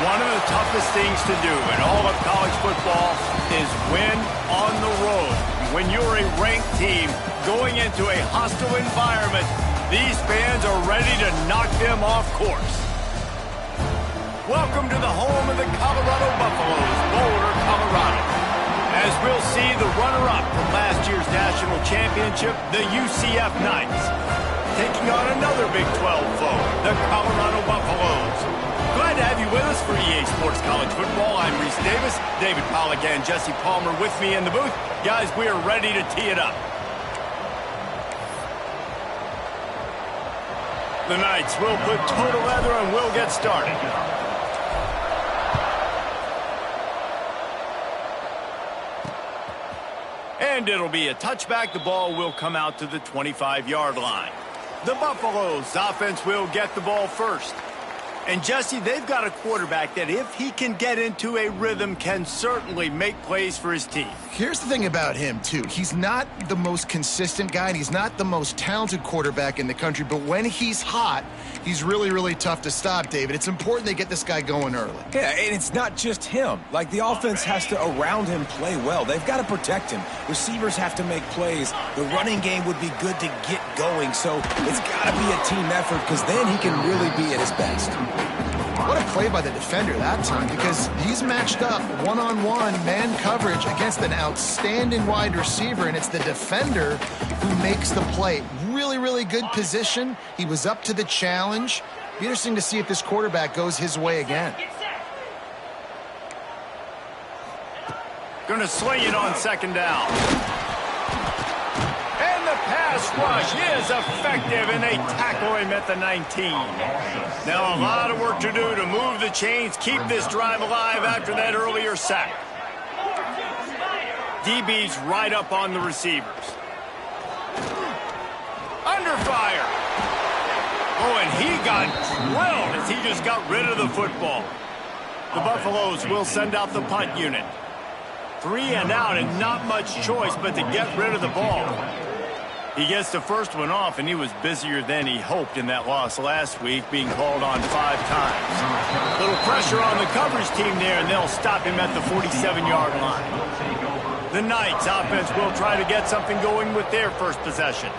One of the toughest things to do in all of college football is win on the road. When you're a ranked team going into a hostile environment, these fans are ready to knock them off course. Welcome to the home of the Colorado Buffaloes, Boulder, Colorado. As we'll see the runner-up from last year's national championship, the UCF Knights, taking on another Big 12 foe, the Colorado Buffaloes. Glad to have you with us for EA Sports College Football. I'm Reese Davis, David Pollack and Jesse Palmer with me in the booth. Guys, we are ready to tee it up. The Knights will put total leather and we'll get started. And it'll be a touchback. The ball will come out to the 25-yard line. The Buffaloes offense will get the ball first. And Jesse, they've got a quarterback that if he can get into a rhythm can certainly make plays for his team. Here's the thing about him, too. He's not the most consistent guy, and he's not the most talented quarterback in the country, but when he's hot, he's really, really tough to stop, David. It's important they get this guy going early. Yeah, and it's not just him. Like, the offense has to, around him, play well. They've got to protect him. Receivers have to make plays. The running game would be good to get going, so it's got to be a team effort because then he can really be at his best. What a play by the defender that time, because he's matched up one-on-one man coverage against an outstanding wide receiver, and it's the defender who makes the play. Really, really good position. He was up to the challenge. Be interesting to see if this quarterback goes his way again. Going to sling it on second down. And the pass rush is effective, and they tackle him at the 19. Now a lot of work to do to move the chains, keep this drive alive after that earlier sack. DB's right up on the receivers. Under fire. Oh, and he got drilled as he just got rid of the football. The Buffaloes will send out the punt unit. 3 and out, and not much choice but to get rid of the ball. He gets the first one off, and he was busier than he hoped in that loss last week, being called on 5 times. Little pressure on the coverage team there, and they'll stop him at the 47-yard line. The Knights offense will try to get something going with their first possession.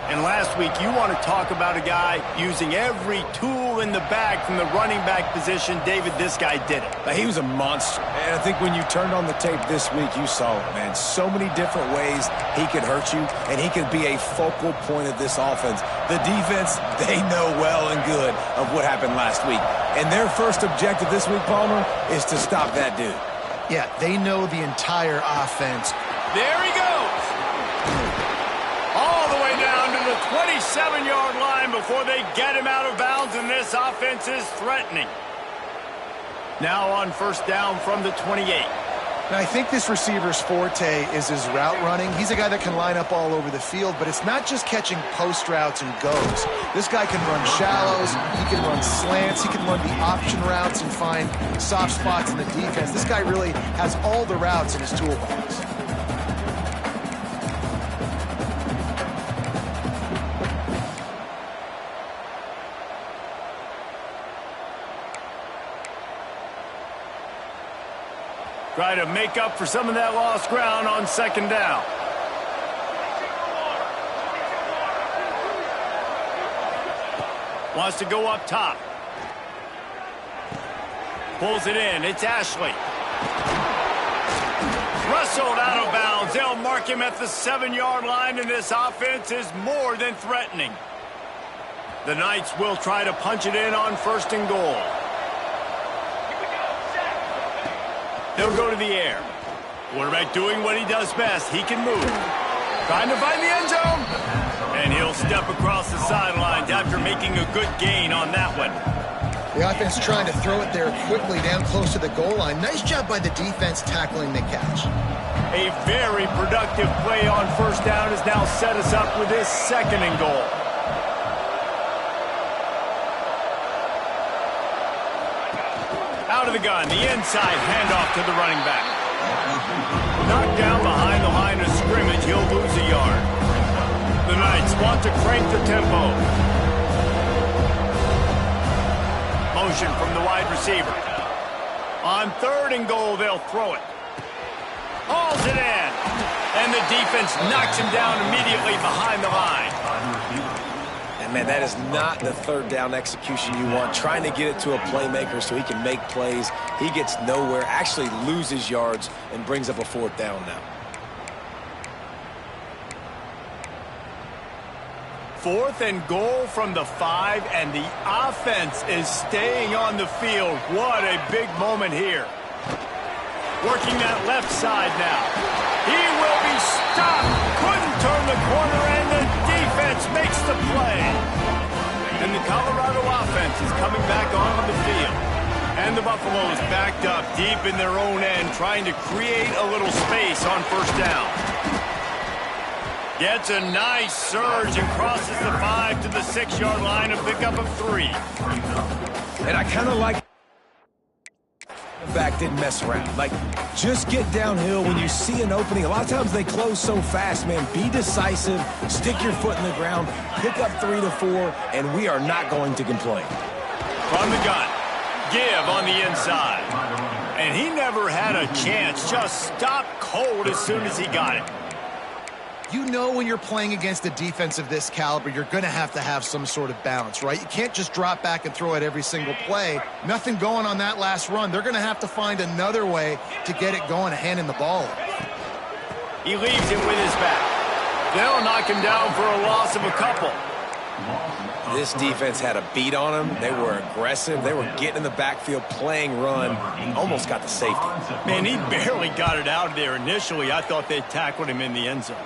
And last week, you want to talk about a guy using every tool in the bag from the running back position. David, this guy did it. He was a monster. And I think when you turned on the tape this week, you saw it, man. So many different ways he could hurt you, and he could be a focal point of this offense. The defense, they know well and good of what happened last week. And their first objective this week, Palmer, is to stop that dude. Yeah, they know the entire offense. There he goes. All the way down to the 27-yard line before they get him out of bounds, and this offense is threatening. Now on first down from the 28. Now, I think this receiver's forte is his route running. He's a guy that can line up all over the field, but it's not just catching post routes and goes. This guy can run shallows, he can run slants, he can run the option routes and find soft spots in the defense. This guy really has all the routes in his toolbox. Try to make up for some of that lost ground on second down. Wants to go up top. Pulls it in. It's Ashley. Wrestled out of bounds. They'll mark him at the 7-yard line, and this offense is more than threatening. The Knights will try to punch it in on first and goal. They'll go to the air. Quarterback doing what he does best. He can move. Trying to find the end zone. And he'll step across the sidelines after making a good gain on that one. The offense trying to throw it there quickly down close to the goal line. Nice job by the defense tackling the catch. A very productive play on first down has now set us up with this second and goal. Out of the gun, the inside handoff to the running back. Knocked down behind the line of scrimmage, he'll lose a yard. The Knights want to crank the tempo. Motion from the wide receiver. On 3rd and goal, they'll throw it. Hauls it in. And the defense knocks him down immediately behind the line. And, man, that is not the 3rd down execution you want. Trying to get it to a playmaker so he can make plays. He gets nowhere, actually loses yards, and brings up a 4th down now. 4th and goal from the 5, and the offense is staying on the field. What a big moment here. Working that left side now. He will be stopped. Couldn't turn the corner, and the defense makes the play. And the Colorado offense is coming back onto the field. And the Buffaloes backed up deep in their own end, trying to create a little space on 1st down. Gets a nice surge and crosses the 5 to the 6-yard line, a pickup of 3. And I kind of like back didn't mess around. Like, just get downhill when you see an opening. A lot of times they close so fast, man. Be decisive, stick your foot in the ground, pick up 3 to 4, and we are not going to complain. From the gun, give on the inside. And he never had a chance, just stopped cold as soon as he got it. You know when you're playing against a defense of this caliber, you're going to have some sort of balance, right? You can't just drop back and throw it every single play. Nothing going on that last run. They're going to have to find another way to get it going and handing the ball off. He leaves it with his back. They'll knock him down for a loss of a couple. This defense had a beat on him. They were aggressive. They were getting in the backfield, playing run. Almost got the safety. Man, he barely got it out of there initially. I thought they tackled him in the end zone.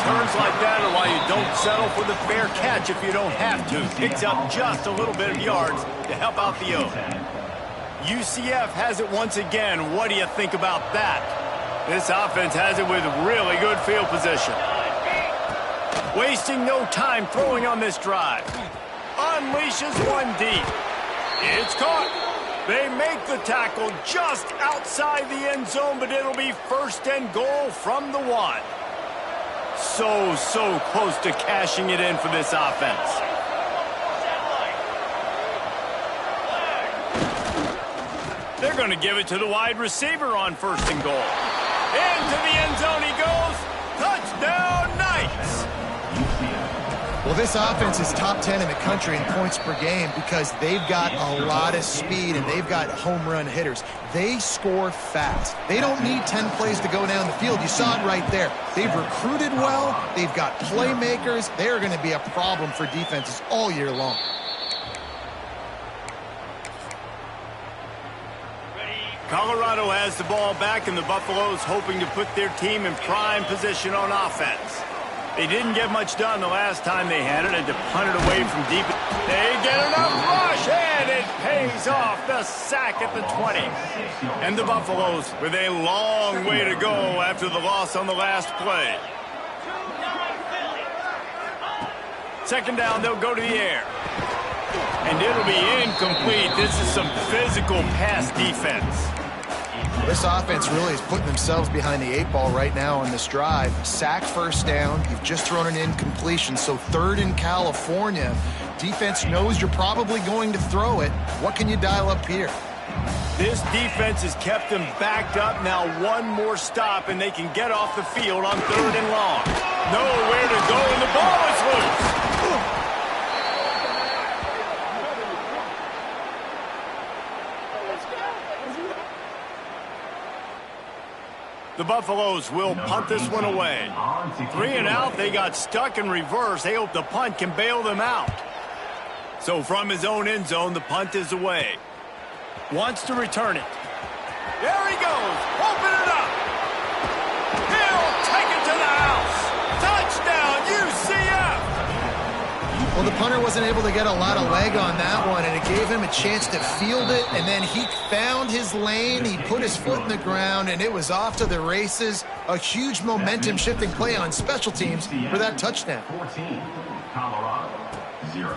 Turns like that are why you don't settle for the fair catch if you don't have to. Picks up just a little bit of yards to help out the O. UCF has it once again. What do you think about that? This offense has it with really good field position. Wasting no time throwing on this drive. Unleashes one deep. It's caught. They make the tackle just outside the end zone, but it'll be 1st and goal from the 1. So close to cashing it in for this offense. They're going to give it to the wide receiver on 1st and goal. Into the end zone he goes. Touchdown, Knights! Well, this offense is top 10 in the country in points per game because they've got a lot of speed and they've got home run hitters. They score fast. They don't need 10 plays to go down the field. You saw it right there. They've recruited well. They've got playmakers. They are going to be a problem for defenses all year long. Colorado has the ball back, and the Buffaloes hoping to put their team in prime position on offense. They didn't get much done the last time they had it, and to punt it away from deep. They get enough rush, and it pays off. The sack at the 20. And the Buffaloes with a long way to go after the loss on the last play. 2nd down, they'll go to the air. And it'll be incomplete. This is some physical pass defense. This offense really is putting themselves behind the 8 ball right now on this drive. Sack 1st down. You've just thrown an incompletion, so 3rd in California. Defense knows you're probably going to throw it. What can you dial up here? This defense has kept them backed up. Now one more stop, and they can get off the field on 3rd and long. Nowhere to go, and the ball is loose. The Buffaloes will punt this one away. 3 and out, they got stuck in reverse. They hope the punt can bail them out. So from his own end zone, the punt is away. Wants to return it. There he goes. Open it up. He'll take it to the house. Touchdown, UCF. Well, the punter wasn't able to get a lot of leg on that one, and it gave him a chance to field it, and then he found his lane, he put his foot in the ground, and it was off to the races. A huge momentum-shifting play on special teams for that touchdown. 14, Colorado, 0.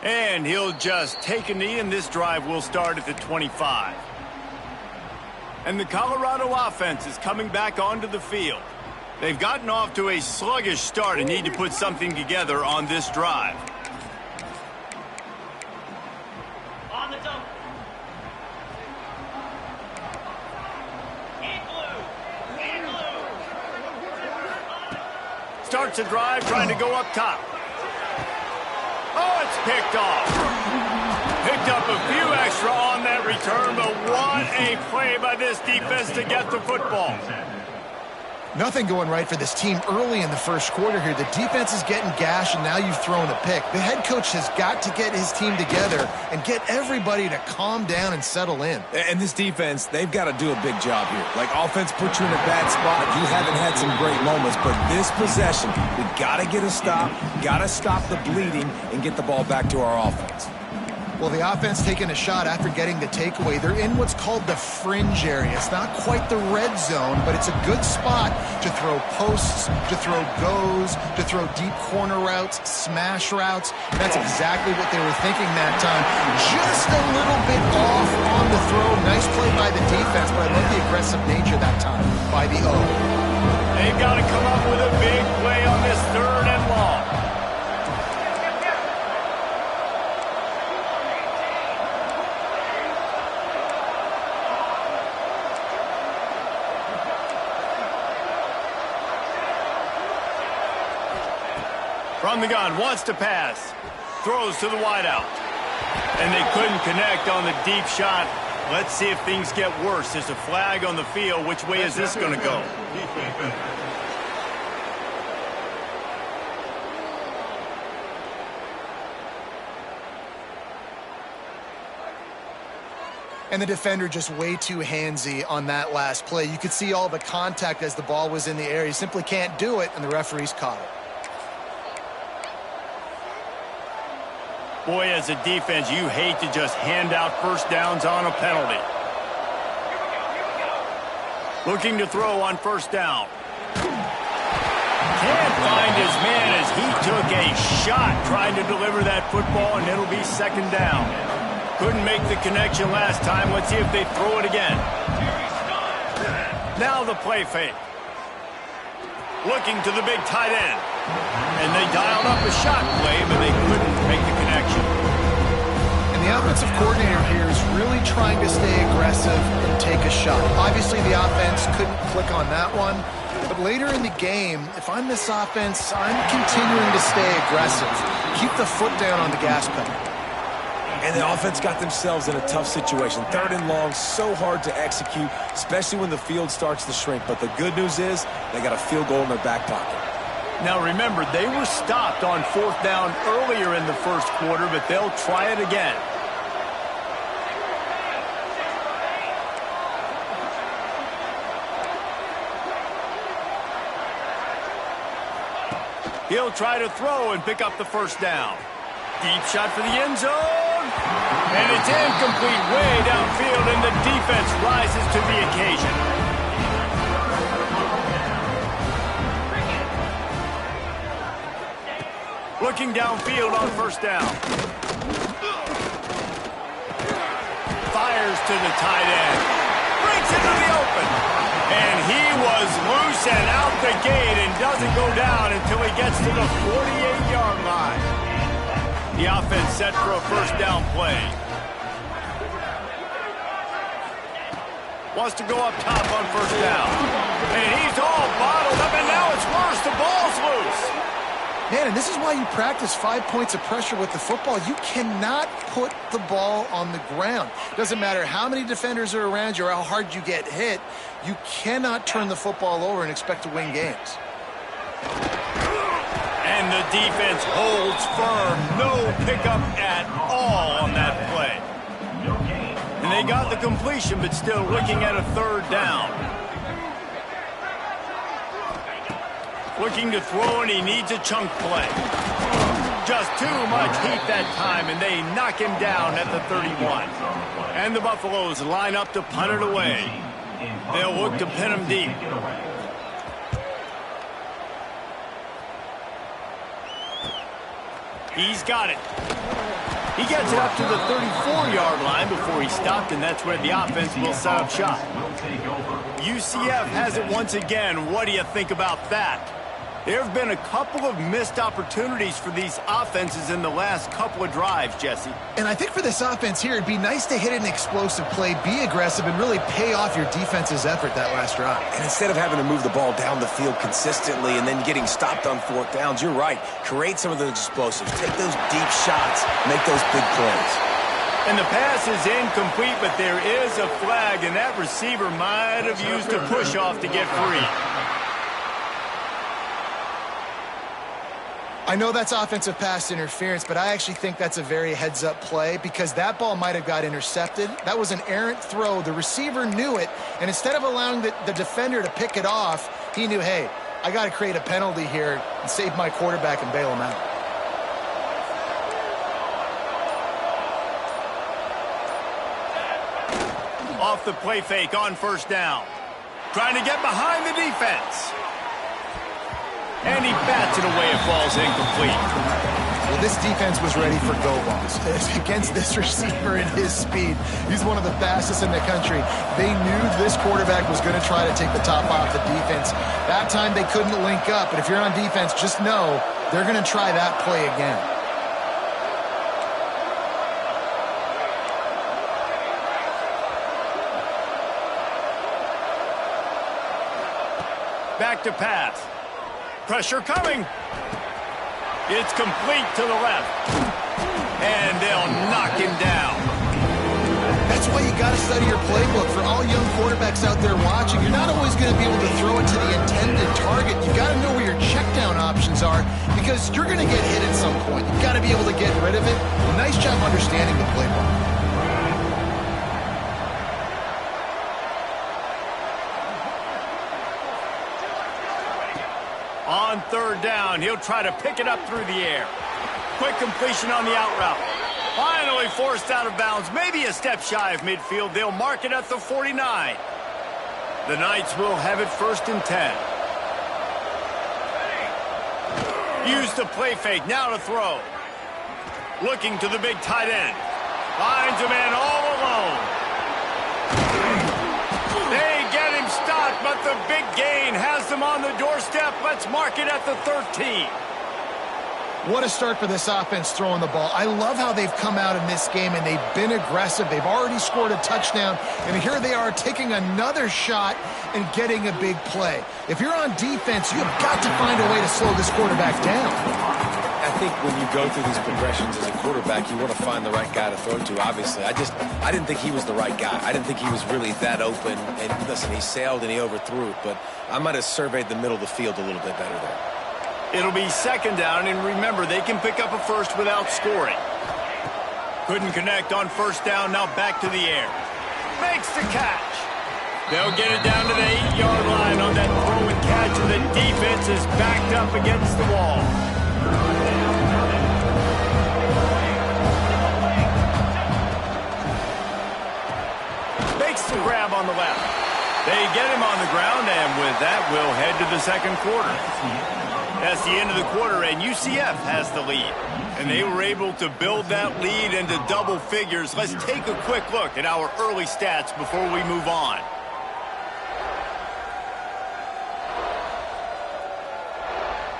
And he'll just take a knee, and this drive will start at the 25. And the Colorado offense is coming back onto the field. They've gotten off to a sluggish start and need to put something together on this drive. starts a drive trying to go up top. Oh, it's picked off. Picked up a few extra on that return, but what a play by this defense to get the football. Nothing going right for this team early in the first quarter here. The defense is getting gashed, and now you've thrown a pick. The head coach has got to get his team together and get everybody to calm down and settle in. And this defense, they've got to do a big job here. Like, offense puts you in a bad spot. You haven't had some great moments, but this possession, we got to get a stop, got to stop the bleeding, and get the ball back to our offense. Well, the offense taking a shot after getting the takeaway. They're in what's called the fringe area. It's not quite the red zone, but it's a good spot to throw posts, to throw goes, to throw deep corner routes, smash routes. That's exactly what they were thinking that time. Just a little bit off on the throw. Nice play by the defense, but I love the aggressive nature that time by the O. They've got to come up with a big play on this 3rd and long. From the gun, wants to pass. Throws to the wideout. And they couldn't connect on the deep shot. Let's see if things get worse. There's a flag on the field. Which way is this going to go? And the defender just way too handsy on that last play. You could see all the contact as the ball was in the air. He simply can't do it, and the referee's caught it. Boy, as a defense, you hate to just hand out first downs on a penalty. Looking to throw on first down. Can't find his man as he took a shot trying to deliver that football, and it'll be 2nd down. Couldn't make the connection last time. Let's see if they throw it again. Now the play fake. Looking to the big tight end. And they dialed up a shot play, but they couldn't make the connection. And the offensive coordinator here is really trying to stay aggressive and take a shot. Obviously, the offense couldn't click on that one. But later in the game, if I'm this offense, I'm continuing to stay aggressive. Keep the foot down on the gas pedal. And the offense got themselves in a tough situation. 3rd and long, so hard to execute, especially when the field starts to shrink. But the good news is they got a field goal in their back pocket. Now remember, they were stopped on 4th down earlier in the first quarter, but they'll try it again. He'll try to throw and pick up the first down. Deep shot for the end zone. And it's incomplete way downfield, and the defense rises to the occasion. Looking downfield on first down. Fires to the tight end. Breaks into the open. And he was loose and out the gate and doesn't go down until he gets to the 48-yard line. The offense set for a first down play. Wants to go up top on first down. And he's all bottled up, and now it's worse. The ball's loose. Man, and this is why you practice 5 points of pressure with the football. You cannot put the ball on the ground. Doesn't matter how many defenders are around you or how hard you get hit. You cannot turn the football over and expect to win games. And the defense holds firm. No pickup at all on that play. And they got the completion, but still looking at a 3rd down. Looking to throw, and he needs a chunk play. Just too much heat that time, and they knock him down at the 31. And the Buffaloes line up to punt it away. They'll look to pin him deep. He's got it. He gets it up to the 34-yard line before he stopped, and that's where the offense will set up shop. UCF has it once again. What do you think about that? There have been a couple of missed opportunities for these offenses in the last couple of drives, Jesse. And I think for this offense here, it'd be nice to hit an explosive play, be aggressive, and really pay off your defense's effort that last drive. And instead of having to move the ball down the field consistently and then getting stopped on fourth downs, you're right. Create some of those explosives. Take those deep shots. Make those big plays. And the pass is incomplete, but there is a flag, and that receiver might have used a push-off to get free. I know that's offensive pass interference, but I actually think that's a very heads-up play because that ball might have got intercepted. That was an errant throw. The receiver knew it, and instead of allowing the defender to pick it off, he knew, hey, I got to create a penalty here and save my quarterback and bail him out. Off the play fake on first down. Trying to get behind the defense. And he bats it away. It falls incomplete. Well, this defense was ready for go balls. Against this receiver and his speed, he's one of the fastest in the country. They knew this quarterback was going to try to take the top off the defense. That time they couldn't link up, but if you're on defense, just know they're going to try that play again. Back to pass. Pressure coming. It's complete to the left. And they'll knock him down. That's why you got to study your playbook. For all young quarterbacks out there watching, you're not always going to be able to throw it to the intended target. You've got to know where your check down options are because you're going to get hit at some point. You've got to be able to get rid of it. Nice job understanding the playbook. On third down, he'll try to pick it up through the air. Quick completion on the out route. Finally forced out of bounds, maybe a step shy of midfield. They'll mark it at the 49. The Knights will have it 1st and 10. Use the play fake, now to throw. Looking to the big tight end. Finds a man all alone. They get him stopped, but the big gain has them on the doorstep. Let's mark it at the 13. What a start for this offense throwing the ball. I love how they've come out in this game, and they've been aggressive. They've already scored a touchdown, and here they are taking another shot and getting a big play. If you're on defense, you've got to find a way to slow this quarterback down. I think when you go through these progressions as a quarterback, you want to find the right guy to throw to, obviously. I didn't think he was the right guy. I didn't think he was really that open. And listen, he sailed and he overthrew it, but I might have surveyed the middle of the field a little bit better there. It'll be 2nd down, and remember, they can pick up a first without scoring. Couldn't connect on 1st down, now back to the air. Makes the catch. They'll get it down to the 8-yard line on that throw and catch, and the defense is backed up against the wall. Makes the grab on the left. They get him on the ground, and with that, we'll head to the 2nd quarter. That's the end of the quarter, and UCF has the lead. And they were able to build that lead into double figures. Let's take a quick look at our early stats before we move on.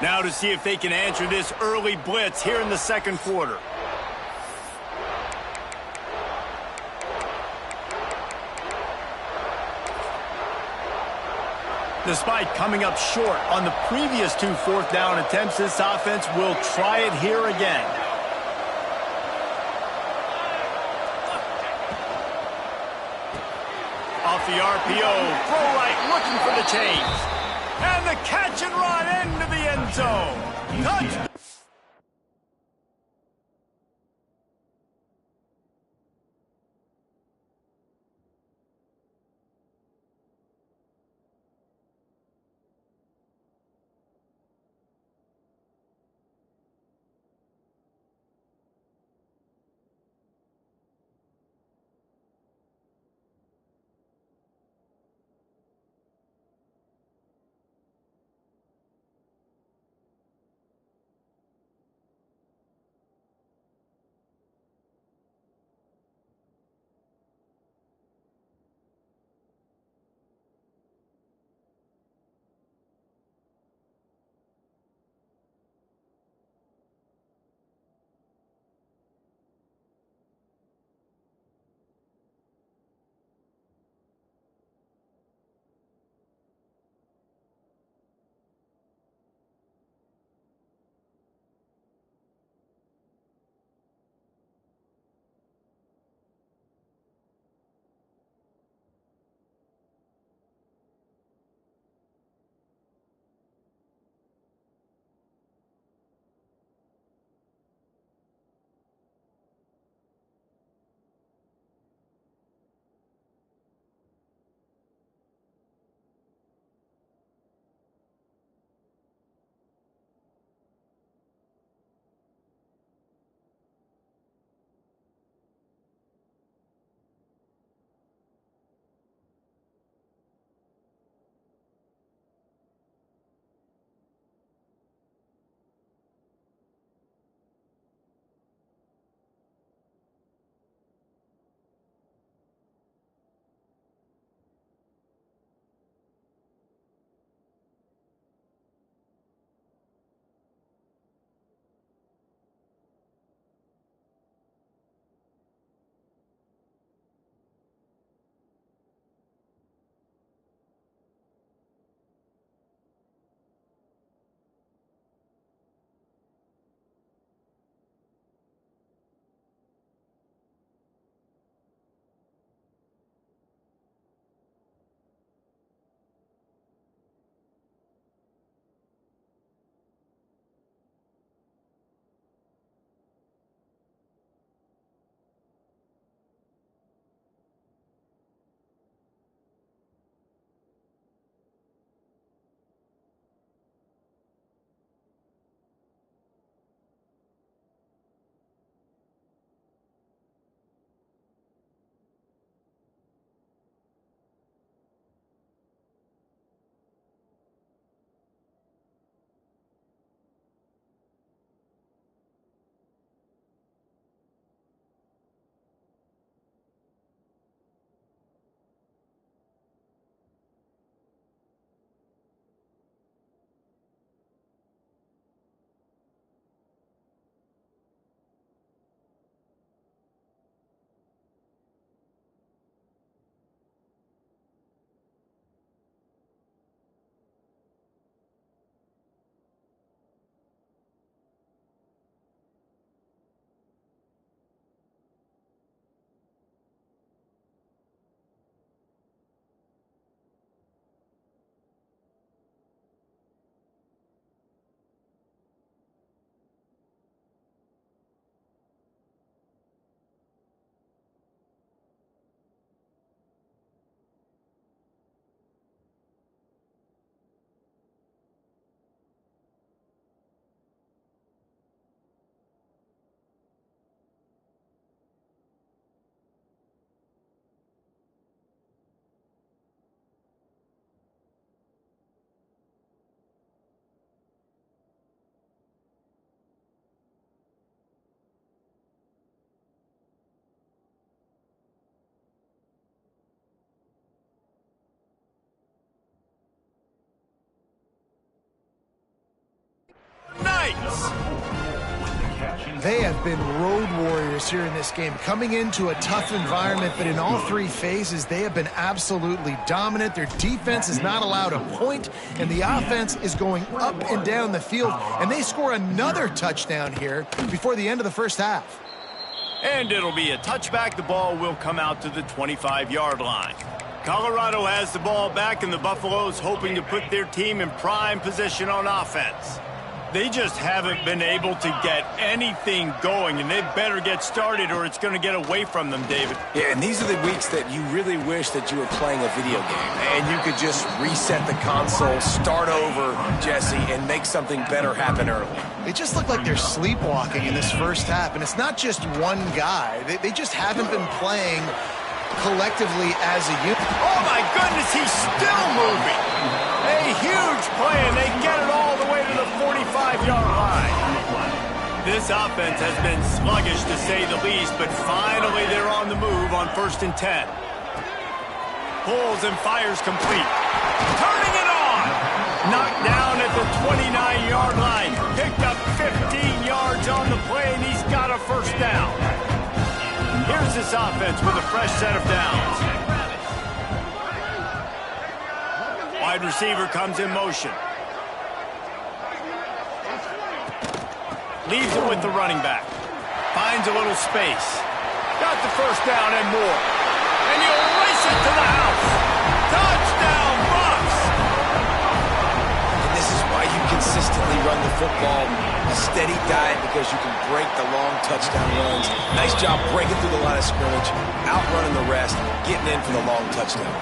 Now to see if they can answer this early blitz here in the 2nd quarter. Despite coming up short on the previous 2 4th down attempts, this offense will try it here again. Off the RPO, throw right, looking for the change. And the catch and run into the end zone. Touchdown. Knights. They have been road warriors here in this game, coming into a tough environment, but in all three phases, they have been absolutely dominant. Their defense is not allowed a point, and the offense is going up and down the field, and they score another touchdown here before the end of the first half. And it'll be a touchback. The ball will come out to the 25-yard line. Colorado has the ball back, and the Buffaloes hoping to put their team in prime position on offense. They just haven't been able to get anything going, and they better get started or it's going to get away from them, David. Yeah, and these are the weeks that you really wish that you were playing a video game and you could just reset the console, start over, Jesse, and make something better happen early. They just look like they're sleepwalking in this first half, and it's not just one guy. They just haven't been playing collectively as a unit. Oh, my goodness, he's still moving. A huge play, and they get it all the way to the 45-yard line. This offense has been sluggish, to say the least, but finally they're on the move on 1st and 10. Pulls and fires complete. Turning it on. Knocked down at the 29-yard line. Picked up 15 yards on the play, and he's got a first down. Here's this offense with a fresh set of downs. Wide receiver comes in motion. Leaves it with the running back. Finds a little space. Got the first down and more. And he'll race it to the house. Touchdown, Bucks! And this is why you consistently run the football. A steady diet because you can break the long touchdown runs. Nice job breaking through the line of scrimmage, outrunning the rest, getting in for the long touchdown.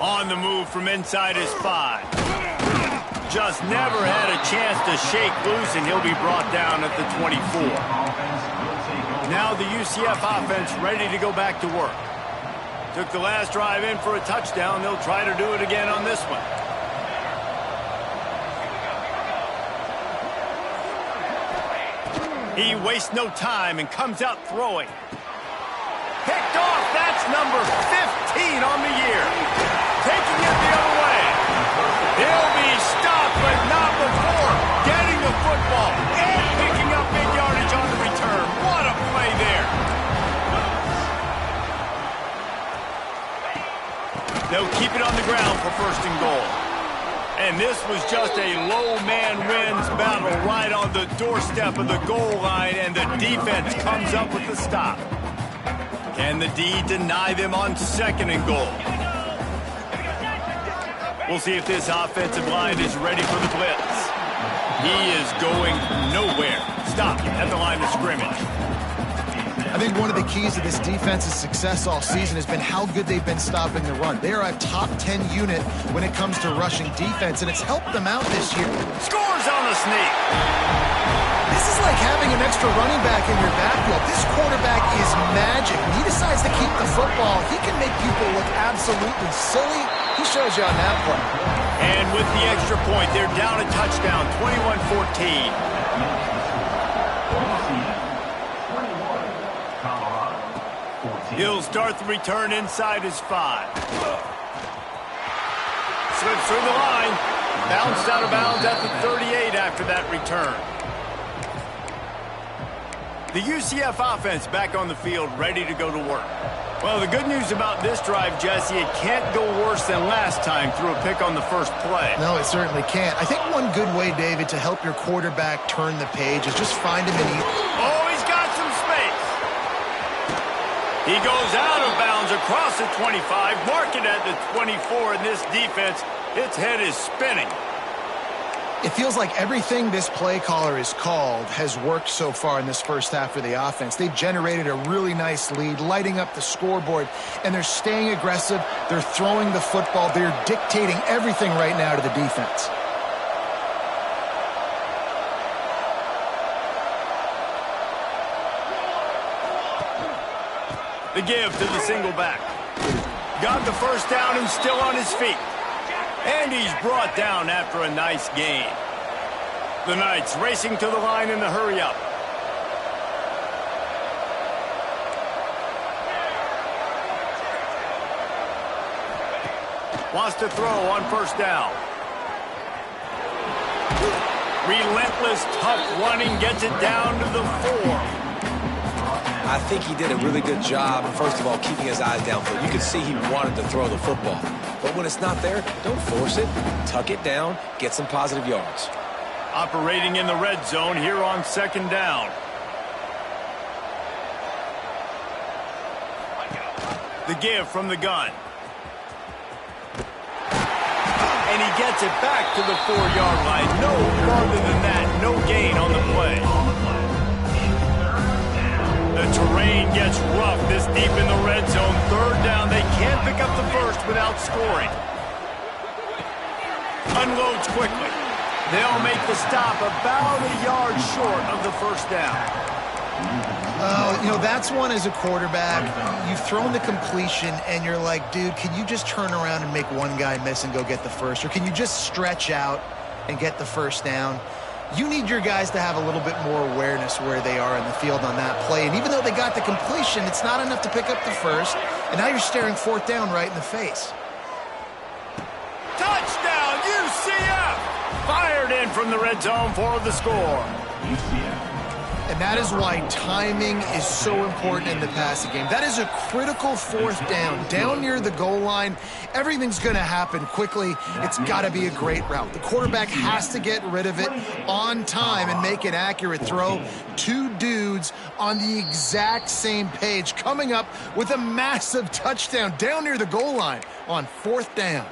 On the move from inside his 5. Just never had a chance to shake loose, and he'll be brought down at the 24. Now the UCF offense ready to go back to work. Took the last drive in for a touchdown. They'll try to do it again on this one. He wastes no time and comes out throwing. Picked off, that's number 15 on the year. Taking it the other way. He'll be stopped, but not before getting the football and picking up big yardage on the return. What a play there. They'll keep it on the ground for 1st and goal. And this was just a low man wins battle right on the doorstep of the goal line, and the defense comes up with the stop. Can the D deny them on 2nd and goal? We'll see if this offensive line is ready for the blitz. He is going nowhere. Stop at the line of scrimmage. I think one of the keys to this defense's success all season has been how good they've been stopping the run. They are a top 10 unit when it comes to rushing defense, and it's helped them out this year. Scores on the sneak. This is like having an extra running back in your backfield. This quarterback is magic. When he decides to keep the football, he can make people look absolutely silly. He shows you on that play. And with the extra point, they're down a touchdown, 21-14. He'll start the return inside his 5. Slips through the line. Bounced out of bounds at the 38 after that return. The UCF offense back on the field, ready to go to work. Well, the good news about this drive, Jesse, it can't go worse than last time through a pick on the first play. No, it certainly can't. I think one good way, David, to help your quarterback turn the page is just find him in. Oh, he's got some space. He goes out of bounds across the 25, mark it at the 24, and this defense, its head is spinning. It feels like everything this play caller has called has worked so far in this first half for the offense. They've generated a really nice lead, lighting up the scoreboard, and they're staying aggressive. They're throwing the football. They're dictating everything right now to the defense. The give to the single back. Got the first down and still on his feet. And he's brought down after a nice gain. The Knights racing to the line in the hurry-up. Wants to throw on first down. Relentless, tough running, gets it down to the 4. I think he did a really good job, first of all, keeping his eyes downfield. You could see he wanted to throw the football. But when it's not there, don't force it. Tuck it down, get some positive yards. Operating in the red zone here on second down. The give from the gun. And he gets it back to the 4-yard line. No farther than that. No gain on the play. The terrain gets rough this deep in the red zone. Third down. They can't pick up the first without scoring. Unloads quickly. They'll make the stop about a yard short of the first down. You know, that's one as a quarterback. You've thrown the completion, and you're like, dude, can you just turn around and make one guy miss and go get the first? Or can you just stretch out and get the first down? You need your guys to have a little bit more awareness where they are in the field on that play. And even though they got the completion, it's not enough to pick up the first. And now you're staring fourth down right in the face. Touchdown, UCF! Fired in from the red zone for the score. And that is why timing is so important in the passing game. That is a critical fourth down. Down near the goal line, everything's going to happen quickly. It's got to be a great route. The quarterback has to get rid of it on time and make an accurate throw. Two dudes on the exact same page coming up with a massive touchdown down near the goal line on fourth down.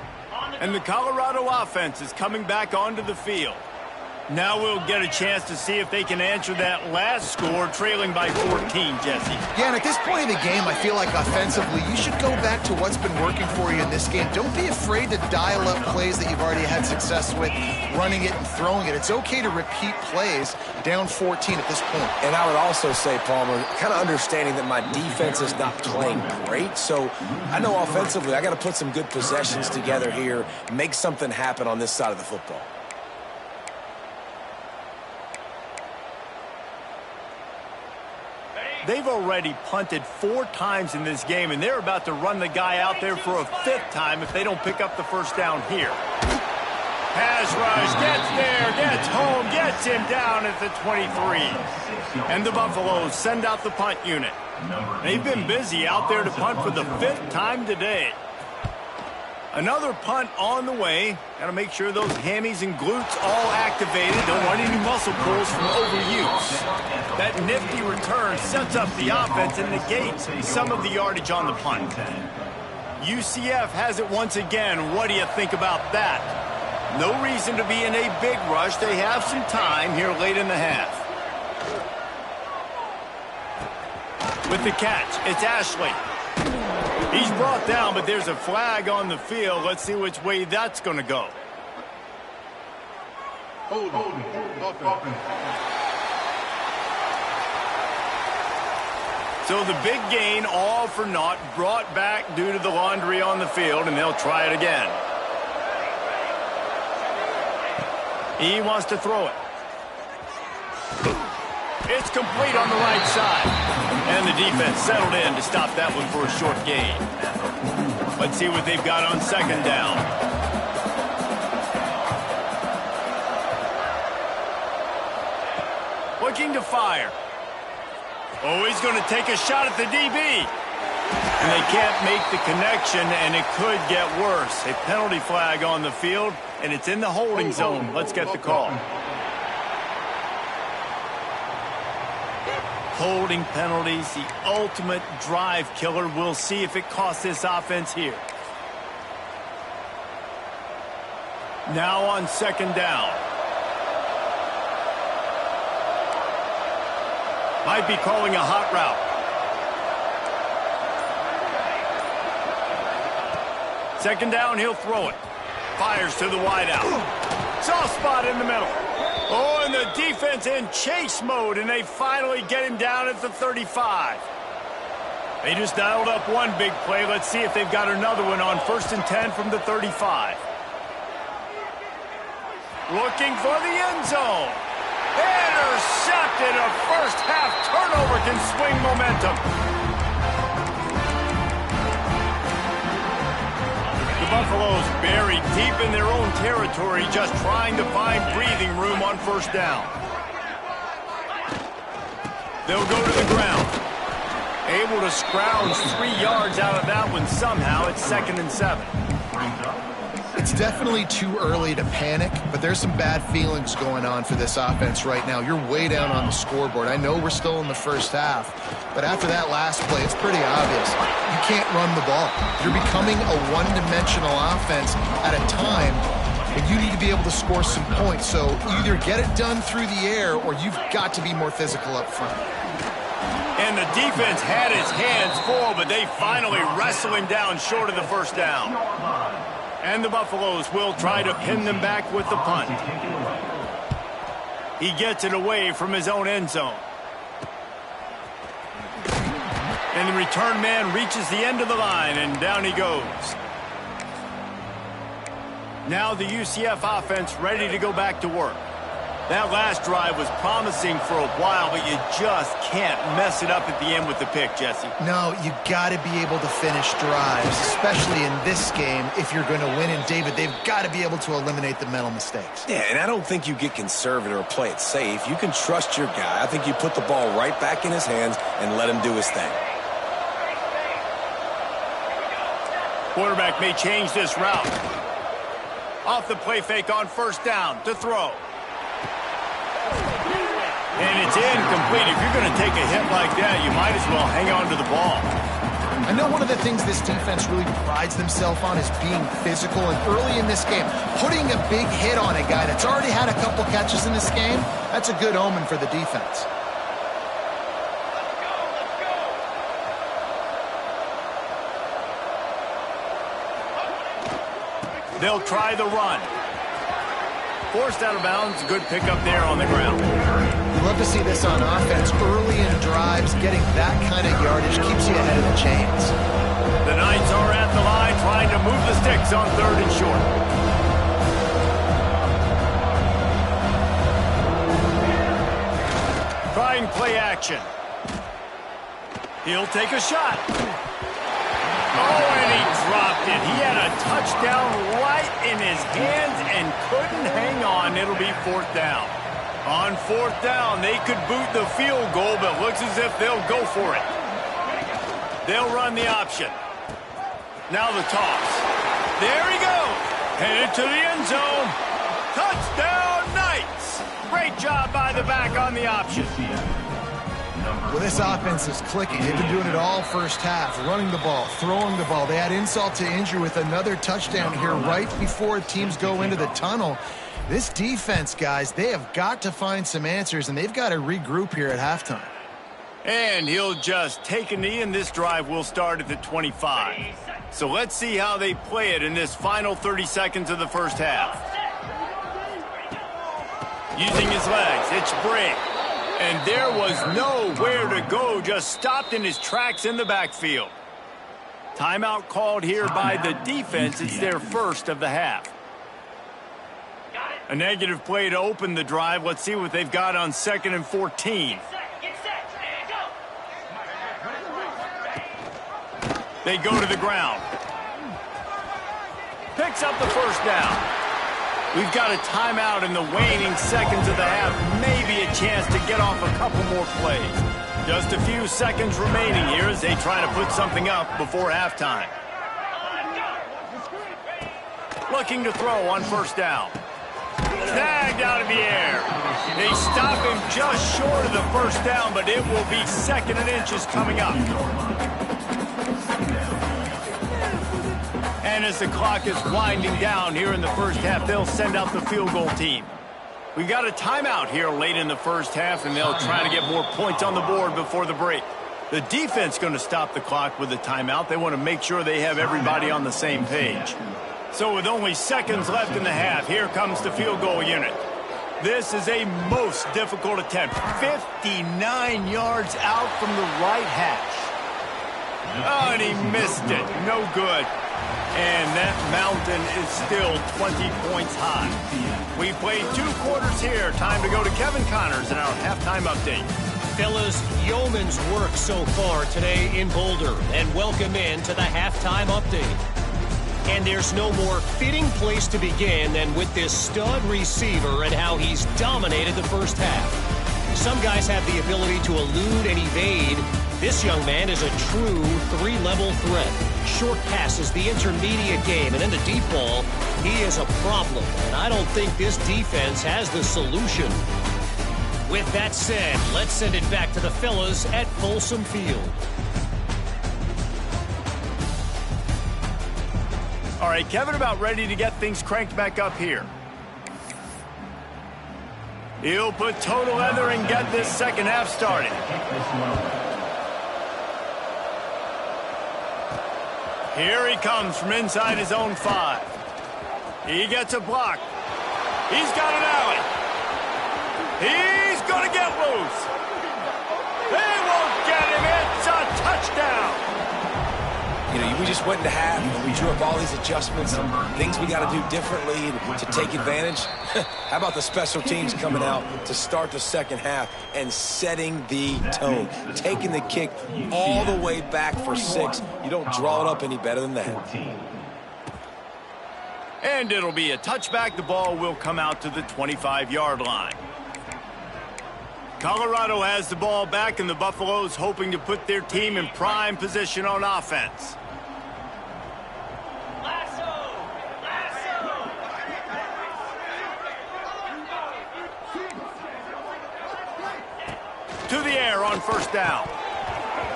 And the Colorado offense is coming back onto the field. Now we'll get a chance to see if they can answer that last score, trailing by 14, Jesse. Yeah, and at this point of the game, I feel like offensively, you should go back to what's been working for you in this game. Don't be afraid to dial up plays that you've already had success with, running it and throwing it. It's okay to repeat plays down 14 at this point. And I would also say, Palmer, kind of understanding that my defense is not playing great, so I know offensively I got to put some good possessions together here, make something happen on this side of the football. They've already punted 4 times in this game, and they're about to run the guy out there for a 5th time if they don't pick up the first down here. Pass rush, gets there, gets home, gets him down at the 23. And the Buffaloes send out the punt unit. They've been busy out there to punt for the 5th time today. Another punt on the way. Got to make sure those hammies and glutes all activated. Don't want any muscle pulls from overuse. That nifty return sets up the offense and negates some of the yardage on the punt. UCF has it once again. What do you think about that? No reason to be in a big rush. They have some time here late in the half. With the catch, it's Ashley. He's brought down, but there's a flag on the field. Let's see which way that's going to go. So the big gain, all for naught, brought back due to the laundry on the field, and they'll try it again. He wants to throw it. It's complete on the right side. And the defense settled in to stop that one for a short gain. Let's see what they've got on second down. Looking to fire. Oh, he's going to take a shot at the DB. And they can't make the connection, and it could get worse. A penalty flag on the field, and it's in the holding zone. Let's get the call. Holding penalties, the ultimate drive killer. We'll see if it costs this offense here. Now on second down. Might be calling a hot route. Second down, he'll throw it. Fires to the wideout. Soft spot in the middle. Oh, and the defense in chase mode, and they finally get him down at the 35. They just dialed up one big play. Let's see if they've got another one on 1st and 10 from the 35. Looking for the end zone. Intercepted. A first half turnover can swing momentum. The Buffalo's buried deep in their own territory, just trying to find breathing room on first down. They'll go to the ground. Able to scrounge 3 yards out of that one somehow. It's 2nd and 7. It's definitely too early to panic, but there's some bad feelings going on for this offense right now. You're way down on the scoreboard. I know we're still in the first half, but after that last play, it's pretty obvious. You can't run the ball. You're becoming a one-dimensional offense at a time when you need to be able to score some points. So either get it done through the air or you've got to be more physical up front. And the defense had his hands full, but they finally wrestle him down short of the first down. And the Buffaloes will try to pin them back with the punt. He gets it away from his own end zone. And the return man reaches the end of the line, and down he goes. Now the UCF offense ready to go back to work. That last drive was promising for a while, but you just can't mess it up at the end with the pick, Jesse. No, you got to be able to finish drives, especially in this game if you're going to win. And, David, they've got to be able to eliminate the mental mistakes. Yeah, and I don't think you get conservative or play it safe. You can trust your guy. I think you put the ball right back in his hands and let him do his thing. Quarterback may change this route. Off the play fake on first down to throw. And it's incomplete. If you're going to take a hit like that, you might as well hang on to the ball. I know one of the things this defense really prides themselves on is being physical. And early in this game, putting a big hit on a guy that's already had a couple catches in this game, that's a good omen for the defense. They'll try the run. Forced out of bounds. Good pickup there on the ground. You love to see this on offense. Early in drives, getting that kind of yardage keeps you ahead of the chains. The Knights are at the line trying to move the sticks on 3rd and short. Trying play action. He'll take a shot. Oh, and he dropped it. He had a touchdown right in his hands and couldn't hang on. It'll be 4th down. On 4th down, they could boot the field goal, but looks as if they'll go for it. They'll run the option. Now the toss. There he goes. Headed to the end zone. Touchdown, Knights. Great job by the back on the option. Well, this offense is clicking. They've been doing it all first half, running the ball, throwing the ball. They add insult to injury with another touchdown here right before teams go into the tunnel. This defense, guys, they have got to find some answers, and they've got to regroup here at halftime. And he'll just take a knee, and this drive will start at the 25. So let's see how they play it in this final 30 seconds of the first half. Using his legs, it's Briggs. And there was nowhere to go, just stopped in his tracks in the backfield. Timeout called here by the defense. It's their first of the half. A negative play to open the drive. Let's see what they've got on 2nd and 14. They go to the ground. Picks up the first down. We've got a timeout in the waning seconds of the half. Maybe a chance to get off a couple more plays. Just a few seconds remaining here as they try to put something up before halftime. Looking to throw on first down. Snagged out of the air. They stop him just short of the first down, but it will be 2nd and inches coming up. And as the clock is winding down here in the first half, they'll send out the field goal team. We've got a timeout here late in the first half, and they'll try to get more points on the board before the break. The defense going to stop the clock with a timeout. They want to make sure they have everybody on the same page. So with only seconds left in the half, here comes the field goal unit. This is a most difficult attempt. 59 yards out from the right hash. Oh, and he missed it. No good. And that mountain is still 20 points high. We played 2 quarters here. Time to go to Kevin Connors in our halftime update. Fellas, yeoman's work so far today in Boulder. And welcome in to the halftime update. And there's no more fitting place to begin than with this stud receiver and how he's dominated the first half. Some guys have the ability to elude and evade. This young man is a true three-level threat. Short passes, the intermediate game, and in the deep ball, he is a problem. And I don't think this defense has the solution. With that said, let's send it back to the fellas at Folsom Field. All right, Kevin about ready to get things cranked back up here. He'll put total leather and get this second half started. Here he comes from inside his own 5. He gets a block. He's got an alley. He's going to get loose. They won't get him. It's a touchdown. You know, we just went into half, and we drew up all these adjustments and things we got to do differently to take advantage. How about the special teams coming out to start the second half and setting the tone, taking the kick all the way back for 6. You don't draw it up any better than that. And it'll be a touchback. The ball will come out to the 25-yard line. Colorado has the ball back, and the Buffaloes hoping to put their team in prime position on offense. To the air on first down.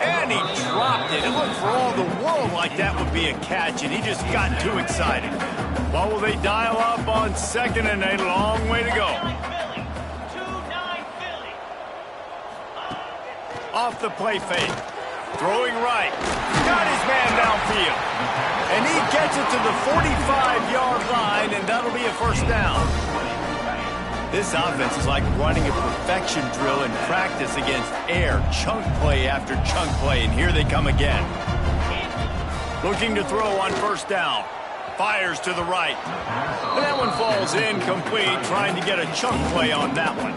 And he dropped it. It looked for all the world like that would be a catch, and he just got too excited. What will they dial up on second and a long way to go? Off the play fake. Throwing right. Got his man downfield. And he gets it to the 45-yard line, and that'll be a first down. This offense is like running a perfection drill in practice against air. Chunk play after chunk play, and here they come again. Looking to throw on first down. Fires to the right. And that one falls incomplete, trying to get a chunk play on that one.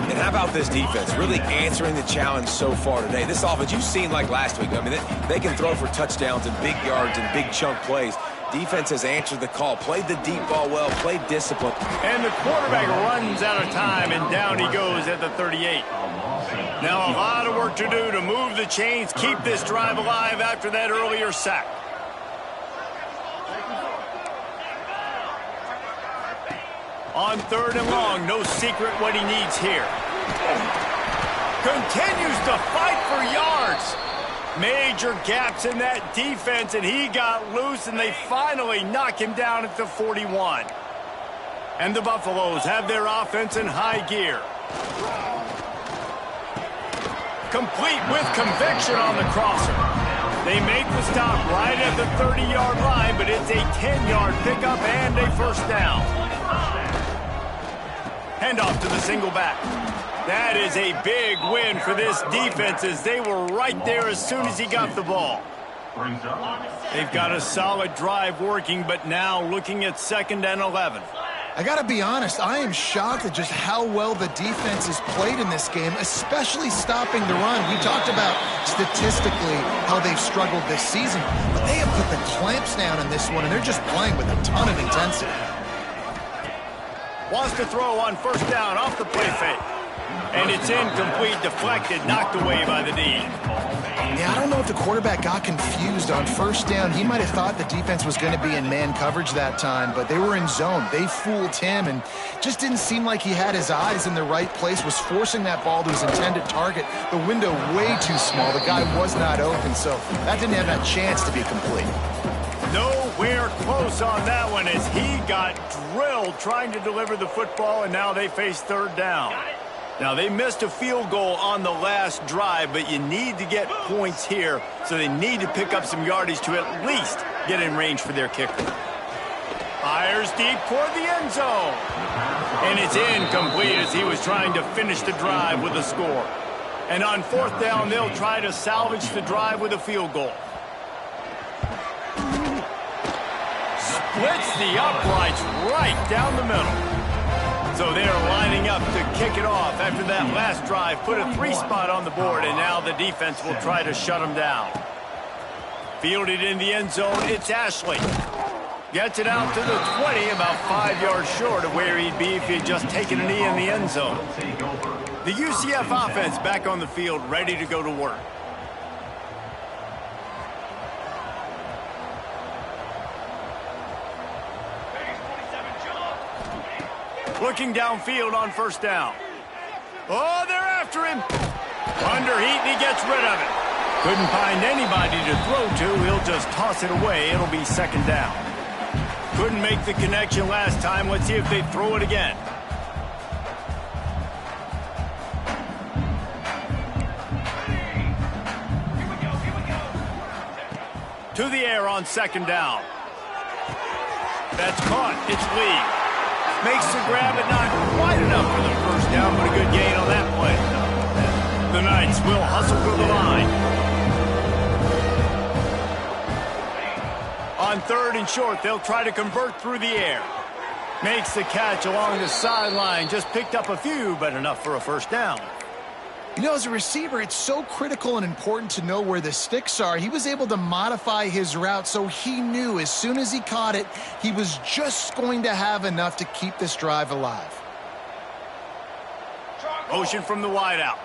And how about this defense really answering the challenge so far today? This offense, you've seen like last week. I mean, they can throw for touchdowns and big yards and big chunk plays. Defense has answered the call, played the deep ball well, played discipline. And the quarterback runs out of time, and down he goes at the 38. Now a lot of work to do to move the chains, keep this drive alive after that earlier sack. On third and long, no secret what he needs here. Continues to fight for yards. Major gaps in that defense, and he got loose, and they finally knock him down at the 41. And the Buffaloes have their offense in high gear. Complete with conviction on the crosser. They make the stop right at the 30-yard line, but it's a 10-yard pickup and a first down. Handoff to the single back. That is a big win for this defense, as they were right there as soon as he got the ball. They've got a solid drive working, but now looking at 2nd and 11. I got to be honest, I am shocked at just how well the defense has played in this game, especially stopping the run. We talked about statistically how they've struggled this season, but they have put the clamps down in this one, and they're just playing with a ton of intensity. Wants to throw on first down off the play fake. And it's incomplete, deflected, knocked away by the D. Yeah, I don't know if the quarterback got confused on first down. He might have thought the defense was going to be in man coverage that time, but they were in zone. They fooled him, and just didn't seem like he had his eyes in the right place, was forcing that ball to his intended target. The window way too small. The guy was not open, so that didn't have that chance to be complete. Nowhere close on that one, as he got drilled trying to deliver the football, and now they face third down. Now, they missed a field goal on the last drive, but you need to get points here, so they need to pick up some yardage to at least get in range for their kicker. Fires deep toward the end zone. And it's incomplete as he was trying to finish the drive with a score. And on fourth down, they'll try to salvage the drive with a field goal. Splits the uprights right down the middle. So they're lining up to kick it off after that last drive. Put a 3-spot on the board, and now the defense will try to shut them down. Fielded in the end zone, it's Ashley. Gets it out to the 20, about 5 yards short of where he'd be if he had just taken a knee in the end zone. The UCF offense back on the field, ready to go to work. Looking downfield on first down. Oh, they're after him. Under heat, and he gets rid of it. Couldn't find anybody to throw to. He'll just toss it away. It'll be second down. Couldn't make the connection last time. Let's see if they throw it again. To the air on second down. That's caught. It's Lee. Makes the grab, but not quite enough for the first down, but a good gain on that play. The Knights will hustle for the line. On third and short, they'll try to convert through the air. Makes the catch along the sideline. Just picked up a few, but enough for a first down. You know, as a receiver, it's so critical and important to know where the sticks are. He was able to modify his route so he knew as soon as he caught it, he was just going to have enough to keep this drive alive. Motion from the wideout.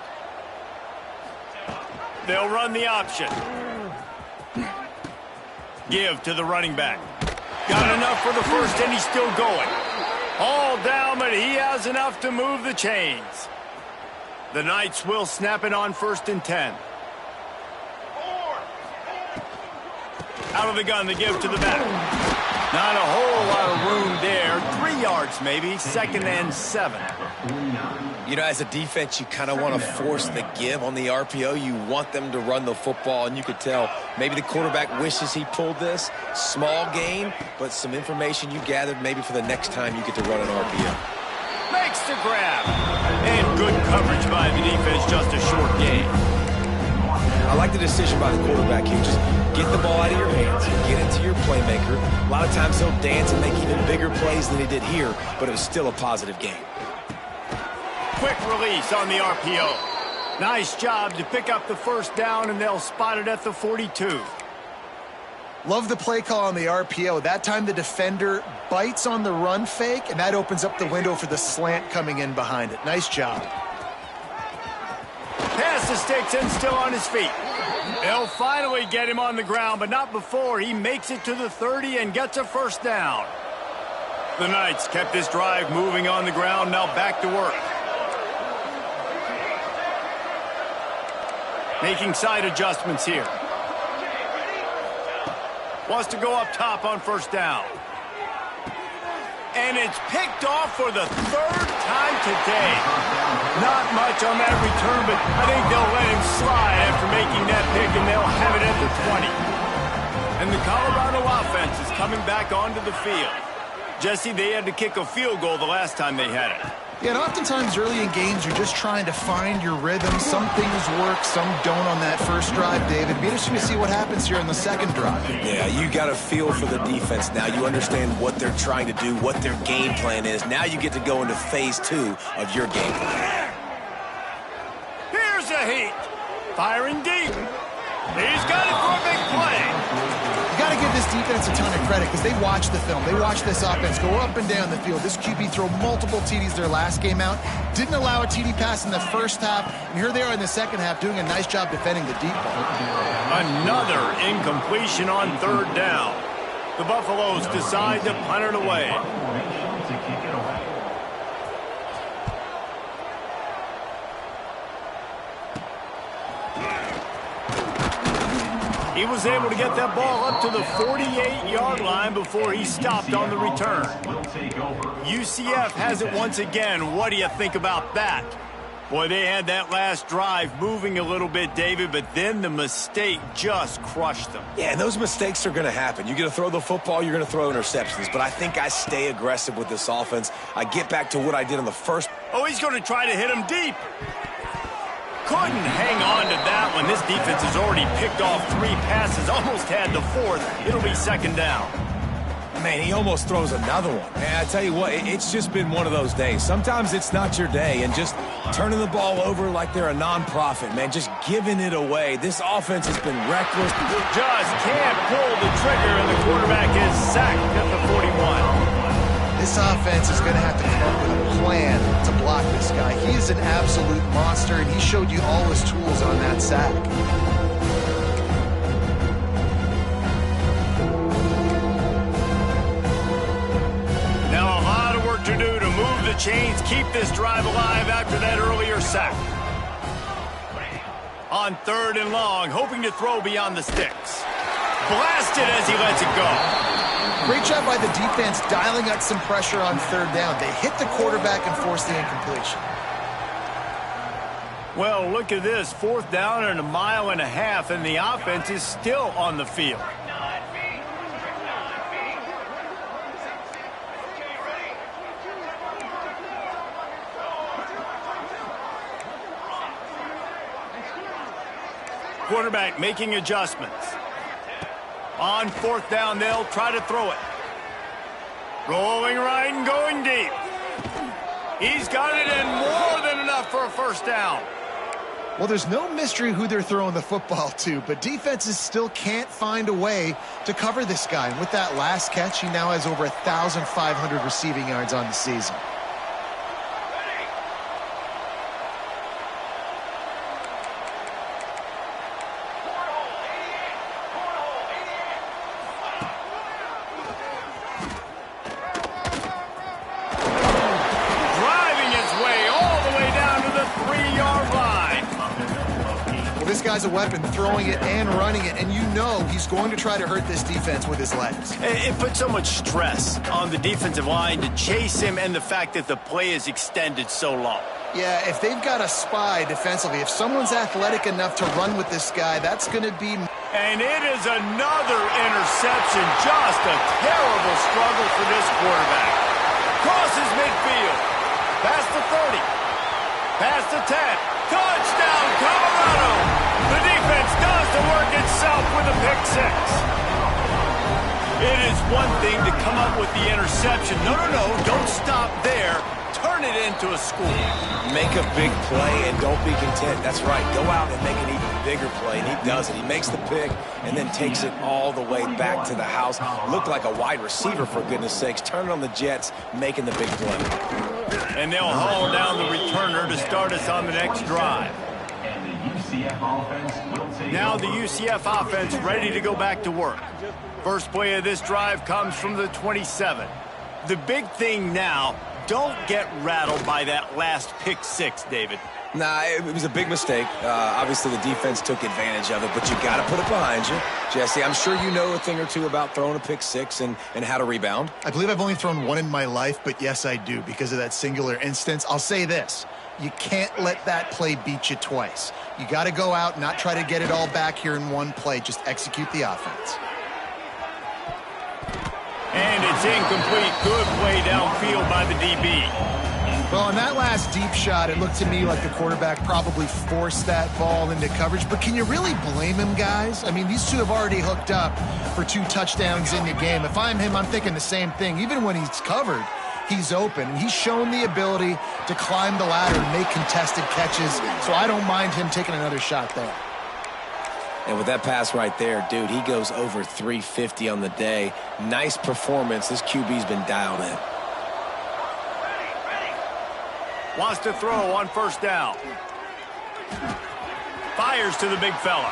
They'll run the option. Give to the running back. Got enough for the first, and he's still going. All down, but he has enough to move the chains. The Knights will snap it on first and 10. Out of the gun, the give to the back. Not a whole lot of room there. 3 yards maybe, second and 7. You know, as a defense, you kind of want to force the give on the RPO. You want them to run the football, and you could tell maybe the quarterback wishes he pulled this. Small gain, but some information you gathered maybe for the next time you get to run an RPO. Makes the grab. And good coverage by the defense, just a short gain. I like the decision by the quarterback here. Just get the ball out of your hands, get it to your playmaker. A lot of times he'll dance and make even bigger plays than he did here, but it was still a positive game. Quick release on the RPO. Nice job to pick up the first down, and they'll spot it at the 42. Love the play call on the RPO. That time the defender bites on the run fake, and that opens up the window for the slant coming in behind it. Nice job. Pass the sticks and still on his feet. They'll finally get him on the ground, but not before he makes it to the 30 and gets a first down. The Knights kept this drive moving on the ground, now back to work. Making side adjustments here. Wants to go up top on first down. And it's picked off for the third time today. Not much on that return, but I think they'll let him slide after making that pick, and they'll have it at the 20. And the Colorado offense is coming back onto the field. Jesse, they had to kick a field goal the last time they had it. Yeah, and oftentimes early in games, you're just trying to find your rhythm. Some things work, some don't on that first drive, David. It'd be interesting to see what happens here in the second drive. Yeah, you got a feel for the defense now. You understand what they're trying to do, what their game plan is. Now you get to go into phase 2 of your game plan. Here's a heat. Firing deep. He's got it for a big play. You got to give this defense a ton of credit because they watch the film. They watch this offense go up and down the field. This QB throw multiple TDs their last game out. Didn't allow a TD pass in the first half. And here they are in the second half doing a nice job defending the deep ball. Another incompletion on third down. The Buffaloes decide to punt it away. He was able to get that ball up to the 48-yard line before he stopped on the return. UCF has it once again. What do you think about that? Boy, they had that last drive moving a little bit, David, but then the mistake just crushed them. Yeah, and those mistakes are going to happen. You're going to throw the football, you're going to throw interceptions, but I think I stay aggressive with this offense. I get back to what I did on the first. Oh, he's going to try to hit him deep. Couldn't hang on to that one. This defense has already picked off 3 passes, almost had the 4th. It'll be second down. Man, he almost throws another one. Man, I tell you what, it's just been one of those days. Sometimes it's not your day, and just turning the ball over like they're a nonprofit, man, just giving it away. This offense has been reckless. Just can't pull the trigger, and the quarterback is sacked at the 41. This offense is going to have to come up with a plan to block this guy. He is an absolute monster, and he showed you all his tools on that sack. To do to move the chains, keep this drive alive after that earlier sack. On 3rd and long, hoping to throw beyond the sticks. Blasted as he lets it go. Great job by the defense dialing up some pressure on 3rd down. They hit the quarterback and forced the incompletion. Well, look at this. 4th down and 1.5 miles, and the offense is still on the field. Quarterback making adjustments. On 4th down, they'll try to throw it. Rolling right and going deep. He's got it in, more than enough for a 1st down. Well, there's no mystery who they're throwing the football to, but defenses still can't find a way to cover this guy. And with that last catch, he now has over 1,500 receiving yards on the season. This guy's a weapon, throwing it and running it, and you know he's going to try to hurt this defense with his legs. It puts so much stress on the defensive line to chase him, and the fact that the play is extended so long. Yeah, if they've got a spy defensively, if someone's athletic enough to run with this guy, that's going to be... And it is another interception. Just a terrible struggle for this quarterback. Crosses midfield. Past the 30. Past the 10. Touchdown, Colorado! The defense does the work itself with a pick 6. It is one thing to come up with the interception. No, don't stop there. Turn it into a score. Make a big play and don't be content. That's right. Go out and make an even bigger play, and he does it. He makes the pick and then takes it all the way back to the house. Looked like a wide receiver, for goodness sakes. Turning on the Jets, making the big play. And they'll haul down the returner to start us on the next drive. Now the UCF offense ready to go back to work. First play of this drive comes from the 27. The big thing now, don't get rattled by that last pick 6, David. Nah, it was a big mistake. Obviously, the defense took advantage of it, but you got to put it behind you. Jesse, I'm sure you know a thing or two about throwing a pick 6 and how to rebound. I believe I've only thrown one in my life, but yes, I do because of that singular instance. I'll say this. You can't let that play beat you twice. You got to go out, not try to get it all back here in one play. Just execute the offense. And it's incomplete. Good play downfield by the DB. Well, on that last deep shot, it looked to me like the quarterback probably forced that ball into coverage. But can you really blame him, guys? I mean, these two have already hooked up for 2 touchdowns in the game. If I'm him, I'm thinking the same thing. Even when he's covered, he's open. And he's shown the ability to climb the ladder and make contested catches. So I don't mind him taking another shot there. And with that pass right there, dude, he goes over 350 on the day. Nice performance. This QB's been dialed in. Wants to throw on 1st down. Fires to the big fella.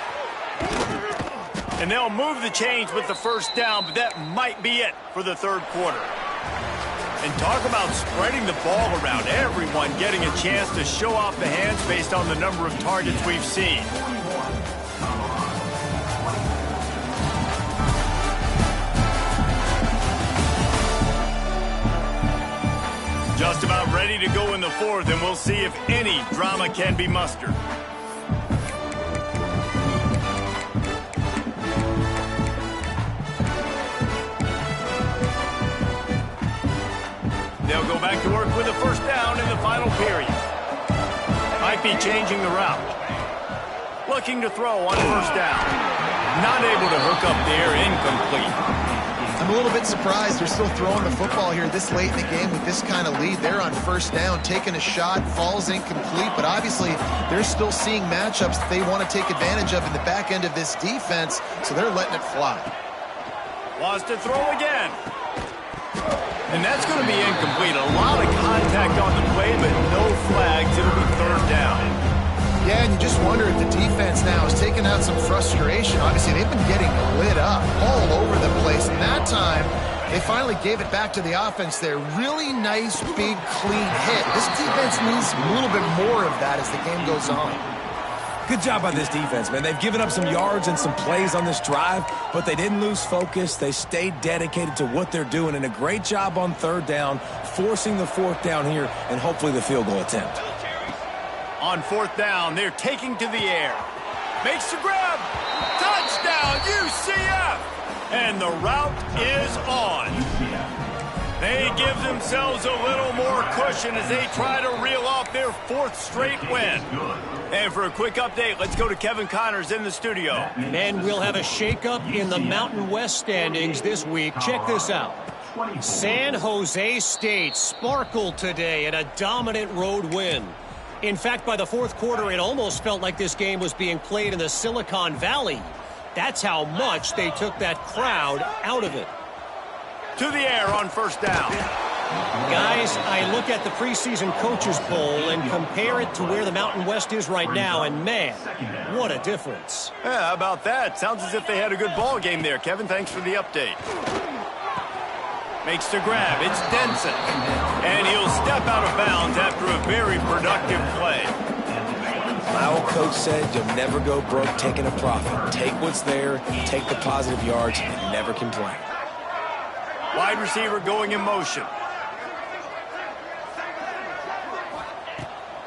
And they'll move the chains with the 1st down, but that might be it for the 3rd quarter. And talk about spreading the ball around. Everyone getting a chance to show off the hands based on the number of targets we've seen. Just about ready to go in the 4th, and we'll see if any drama can be mustered. They'll go back to work with a 1st down in the final period. Might be changing the route. Looking to throw on 1st down. Not able to hook up there, incomplete. I'm a little bit surprised they're still throwing the football here this late in the game with this kind of lead. They're on first down, taking a shot, falls incomplete, but obviously they're still seeing matchups that they want to take advantage of in the back end of this defense, so they're letting it fly. Wants to throw again. And that's going to be incomplete. A lot of contact on the play, but no flags. It'll be third down. Yeah, and you just wonder if the defense now is taking out some frustration. Obviously, they've been getting lit up all over the place. And that time, they finally gave it back to the offense there. Really nice, big, clean hit. This defense needs a little bit more of that as the game goes on. Good job by this defense, man. They've given up some yards and some plays on this drive, but they didn't lose focus. They stayed dedicated to what they're doing, and a great job on third down, forcing the fourth down here, and hopefully the field goal attempt. On fourth down, they're taking to the air. Makes the grab. Touchdown, UCF! And the route is on. They give themselves a little more cushion as they try to reel off their fourth straight win. And for a quick update, let's go to Kevin Connors in the studio. And we'll have a shakeup in the Mountain West standings this week. Check this out. San Jose State sparkled today in a dominant road win. In fact, by the fourth quarter, it almost felt like this game was being played in the Silicon Valley. That's how much they took that crowd out of it. To the air on first down. Guys, I look at the preseason coaches poll and compare it to where the Mountain West is right now, and man, what a difference. Yeah, how about that? Sounds as if they had a good ball game there. Kevin, thanks for the update. Makes the grab. It's Denson. And he'll step out of bounds after a very productive play. My old coach said you'll never go broke taking a profit. Take what's there, take the positive yards, and never complain. Wide receiver going in motion.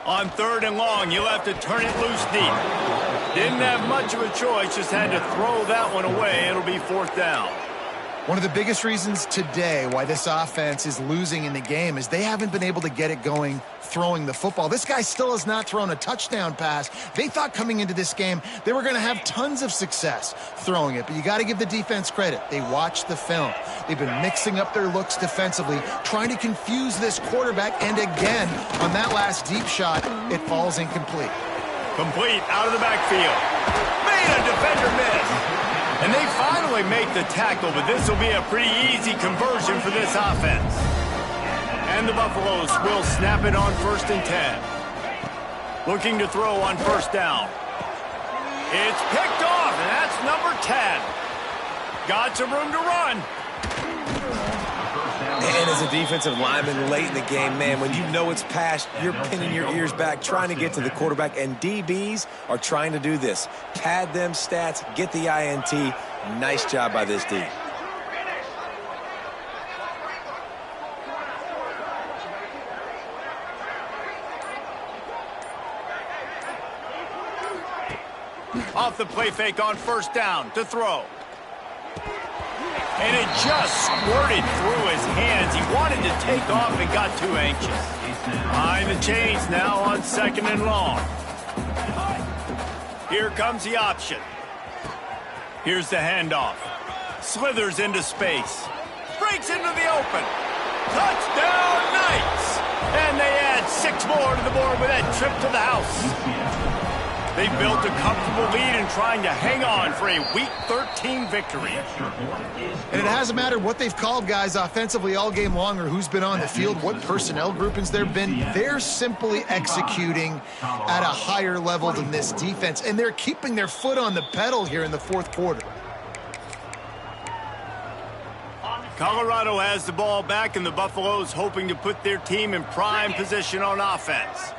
On third and long, you'll have to turn it loose deep. Didn't have much of a choice, just had to throw that one away. It'll be fourth down. One of the biggest reasons today why this offense is losing in the game is they haven't been able to get it going throwing the football. This guy still has not thrown a touchdown pass. They thought coming into this game they were going to have tons of success throwing it, but you got to give the defense credit. They watched the film. They've been mixing up their looks defensively, trying to confuse this quarterback, and again, on that last deep shot, it falls incomplete. Complete out of the backfield. Made a defender miss. And they finally make the tackle, but this will be a pretty easy conversion for this offense. And the Buffaloes will snap it on first and 10. Looking to throw on first down. It's picked off, and that's number 10. Got some room to run. And as a defensive lineman late in the game, man, when you know it's past, you're pinning your ears back, trying to get to the quarterback, and DBs are trying to do this. Pad them stats, get the INT. Nice job by this D. Off the play fake on first down to throw. And it just squirted through his hands. He wanted to take off and got too anxious. Behind the chains now on second and long. Here comes the option. Here's the handoff. Slithers into space. Breaks into the open. Touchdown Knights! And they add 6 more to the board with that trip to the house. They built a comfortable lead and trying to hang on for a Week 13 victory. And it hasn't mattered what they've called guys offensively all game long or who's been on the field, what personnel groupings there have been. They're simply executing at a higher level than this defense, and they're keeping their foot on the pedal here in the fourth quarter. Colorado has the ball back, and the Buffaloes hoping to put their team in prime position on offense.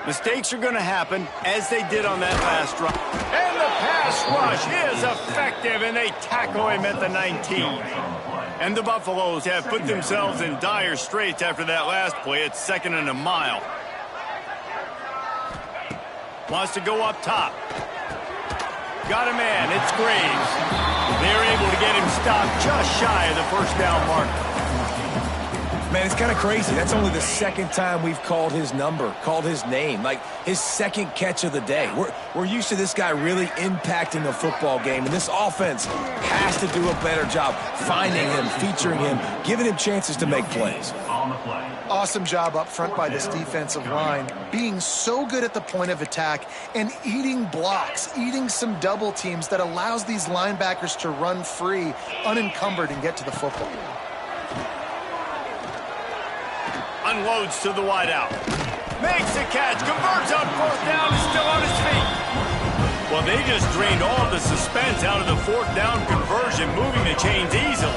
Mistakes are going to happen, as they did on that last run. And the pass rush is effective, and they tackle him at the 19. And the Buffaloes have put themselves in dire straits after that last play. It's second and a mile. Wants to go up top. Got a man. It's Graves. They're able to get him stopped just shy of the first down marker. Man, it's kind of crazy. That's only the second time we've called his number, called his name, like his second catch of the day. We're used to this guy really impacting a football game, and this offense has to do a better job finding him, featuring him, giving him chances to make plays. On the play. Awesome job up front by this defensive line, being so good at the point of attack and eating blocks, eating some double teams that allows these linebackers to run free, unencumbered, and get to the football. Unloads to the wideout. Makes the catch. Converts on fourth down. Is still on his feet. Well, they just drained all the suspense out of the fourth down conversion, moving the chains easily.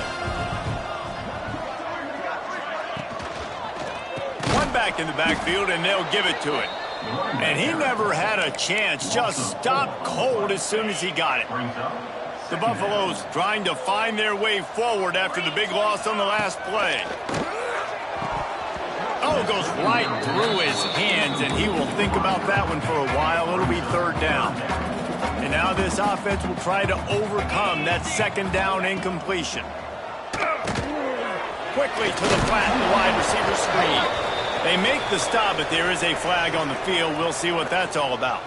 One back in the backfield, and they'll give it to it. And he never had a chance. Just stopped cold as soon as he got it. The Buffaloes trying to find their way forward after the big loss on the last play. Oh, goes right through his hands, and he will think about that one for a while. It'll be third down. And now this offense will try to overcome that second down incompletion. Quickly to the flat, the wide receiver screen. They make the stop, but there is a flag on the field. We'll see what that's all about.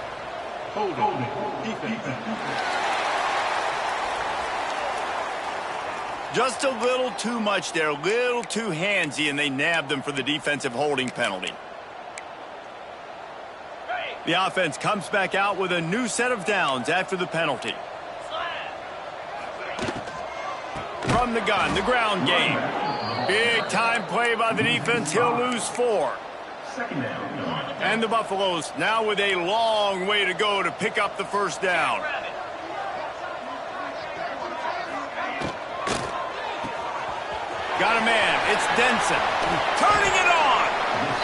Just a little too much there, a little too handsy, and they nabbed them for the defensive holding penalty. The offense comes back out with a new set of downs after the penalty. From the gun, the ground game. Big time play by the defense. He'll lose 4. And the Buffaloes now with a long way to go to pick up the first down. Got a man. It's Denson. Turning it on.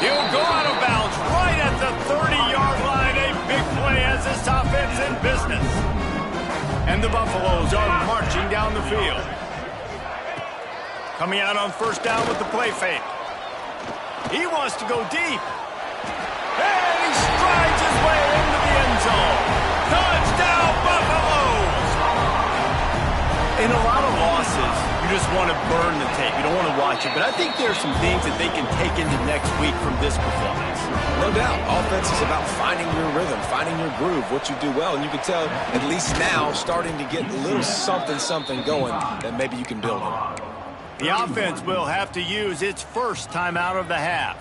He'll go out of bounds right at the 30-yard line. A big play as this offense in business. And the Buffaloes are marching down the field. Coming out on first down with the play fake. He wants to go deep. And he strides his way into the end zone. Touchdown, Buffaloes! In a lot of losses, you just want to burn the tape. You don't want to watch it. But I think there are some things that they can take into next week from this performance. No doubt. Offense is about finding your rhythm, finding your groove, what you do well. And you can tell, at least now, starting to get a little something going that maybe you can build on. The offense will have to use its first timeout of the half.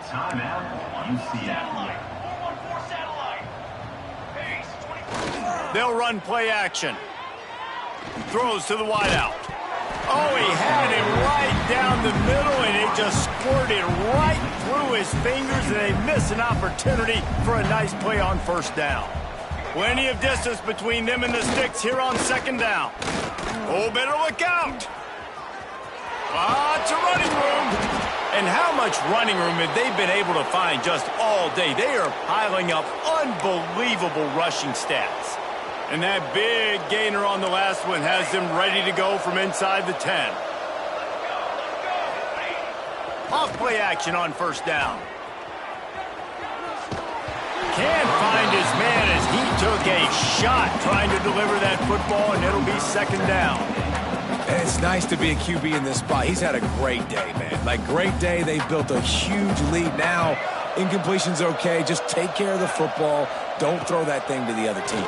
Timeout, UCF. They'll run play action. Throws to the wideout. Oh, he had him right down the middle, and it just squirted right through his fingers, and they miss an opportunity for a nice play on first down. Plenty of distance between them and the sticks here on second down. Oh, better look out. Lots of running room. And how much running room have they been able to find just all day? They are piling up unbelievable rushing stats. And that big gainer on the last one has them ready to go from inside the 10. Off play action on first down. Can't find his man as he took a shot trying to deliver that football, and it'll be second down. And it's nice to be a QB in this spot. He's had a great day, man. Like, great day. They've built a huge lead. Now, incompletion's okay. Just take care of the football. Don't throw that thing to the other team.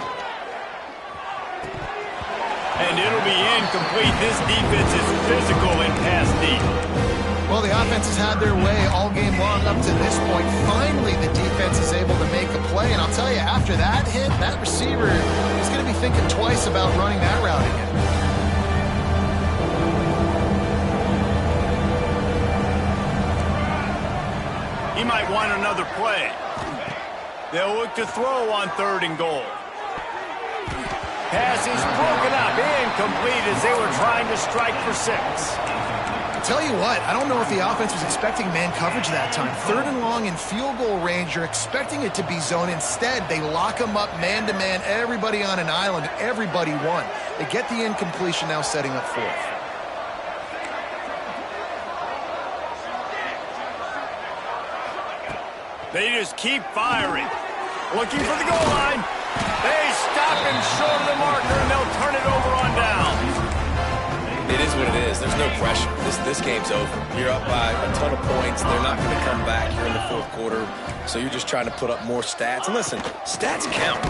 And it'll be incomplete. This defense is physical and pass deep. Well, the offense has had their way all game long up to this point. Finally, the defense is able to make a play. And I'll tell you, after that hit, that receiver is going to be thinking twice about running that route again. He might want another play. They'll look to throw on 3rd and goal. Pass is broken up, incomplete as they were trying to strike for 6. I'll tell you what, I don't know if the offense was expecting man coverage that time. 3rd and long in field goal range, you're expecting it to be zone. Instead, they lock them up man-to-man, everybody on an island, everybody won. They get the incompletion, now setting up 4th. They just keep firing. Looking for the goal line. They stop him short of the marker, and they'll turn it over on down. It is what it is. There's no pressure. This game's over. You're up by a ton of points. They're not going to come back here in the fourth quarter. So you're just trying to put up more stats. And listen, stats count.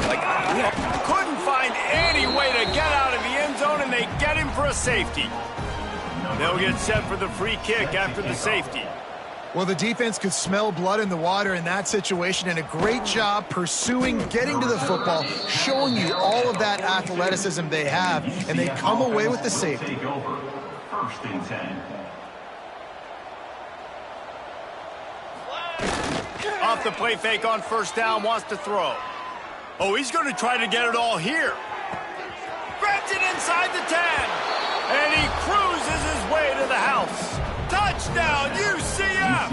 Couldn't find any way to get out of the end zone, and they get him for a safety. They'll get set for the free kick after the safety. Well, the defense could smell blood in the water in that situation, and a great job pursuing, getting to the football, showing you all of that athleticism they have, and they come away with the safety. Take over. First and 10. Off the play fake on first down, wants to throw. Oh, he's going to try to get it all here. Grabs it inside the 10, and he cruises his way to the house. Touchdown, UCF!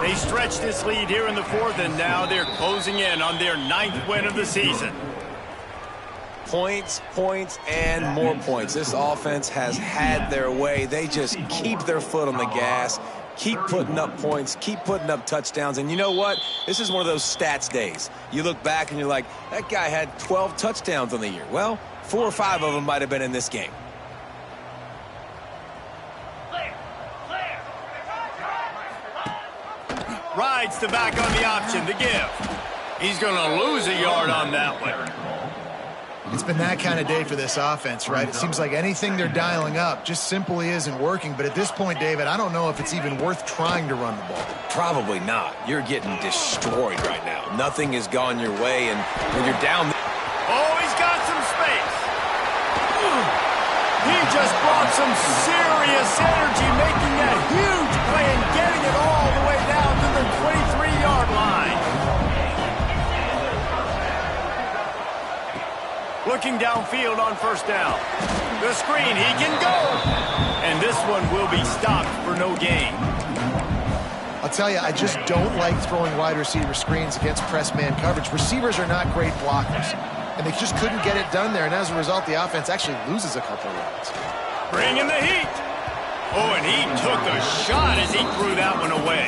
They stretch this lead here in the fourth, and now they're closing in on their 9th win of the season. Points, points, and more points. This offense has had their way. They just keep their foot on the gas, keep putting up points, keep putting up touchdowns. And you know what? This is one of those stats days. You look back and you're like, that guy had 12 touchdowns on the year. Well, 4 or 5 of them might have been in this game. Rides the back on the option to give. He's going to lose a yard on that one. It's been that kind of day for this offense, right? It seems like anything they're dialing up just simply isn't working. But at this point, David, I don't know if it's even worth trying to run the ball. Probably not. You're getting destroyed right now. Nothing has gone your way, and when you're down... Oh, he's got some space. He just brought some serious energy, making that huge play and getting it all the way down to the 23-yard line. Looking downfield on first down. The screen, he can go. And this one will be stopped for no gain. I'll tell you, I just don't like throwing wide receiver screens against press man coverage. Receivers are not great blockers, and they just couldn't get it done there. And as a result, the offense actually loses a couple of yards. Bringing the heat. Oh, and he took a shot as he threw that one away.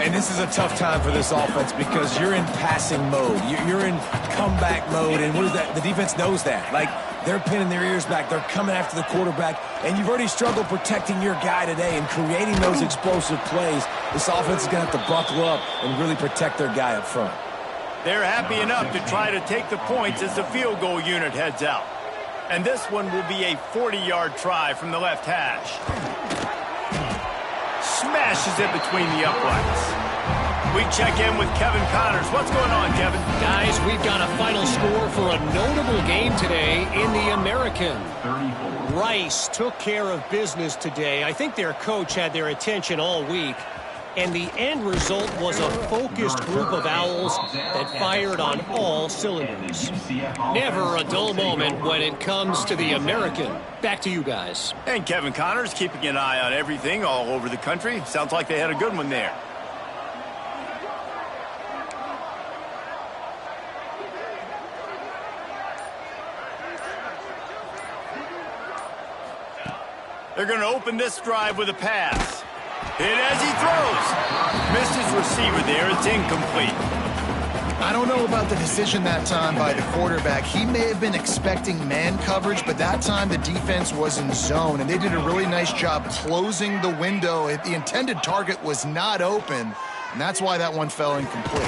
And this is a tough time for this offense because you're in passing mode. You're in comeback mode, and what is that? The defense knows that. Like, they're pinning their ears back. They're coming after the quarterback, and you've already struggled protecting your guy today and creating those explosive plays. This offense is going to have to buckle up and really protect their guy up front. They're happy enough to try to take the points as the field goal unit heads out. And this one will be a 40-yard try from the left hash. Smashes it between the uprights. We check in with Kevin Connors. What's going on, Kevin? Guys, we've got a final score for a notable game today in the American. 34. Rice took care of business today. I think their coach had their attention all week. And the end result was a focused group of Owls that fired on all cylinders. Never a dull moment when it comes to the American. Back to you guys. And Kevin Connors keeping an eye on everything all over the country. Sounds like they had a good one there. They're going to open this drive with a pass. Hit as he throws. Missed his receiver there. It's incomplete. I don't know about the decision that time by the quarterback. He may have been expecting man coverage, but that time the defense was in zone, and they did a really nice job closing the window. The intended target was not open, and that's why that one fell incomplete.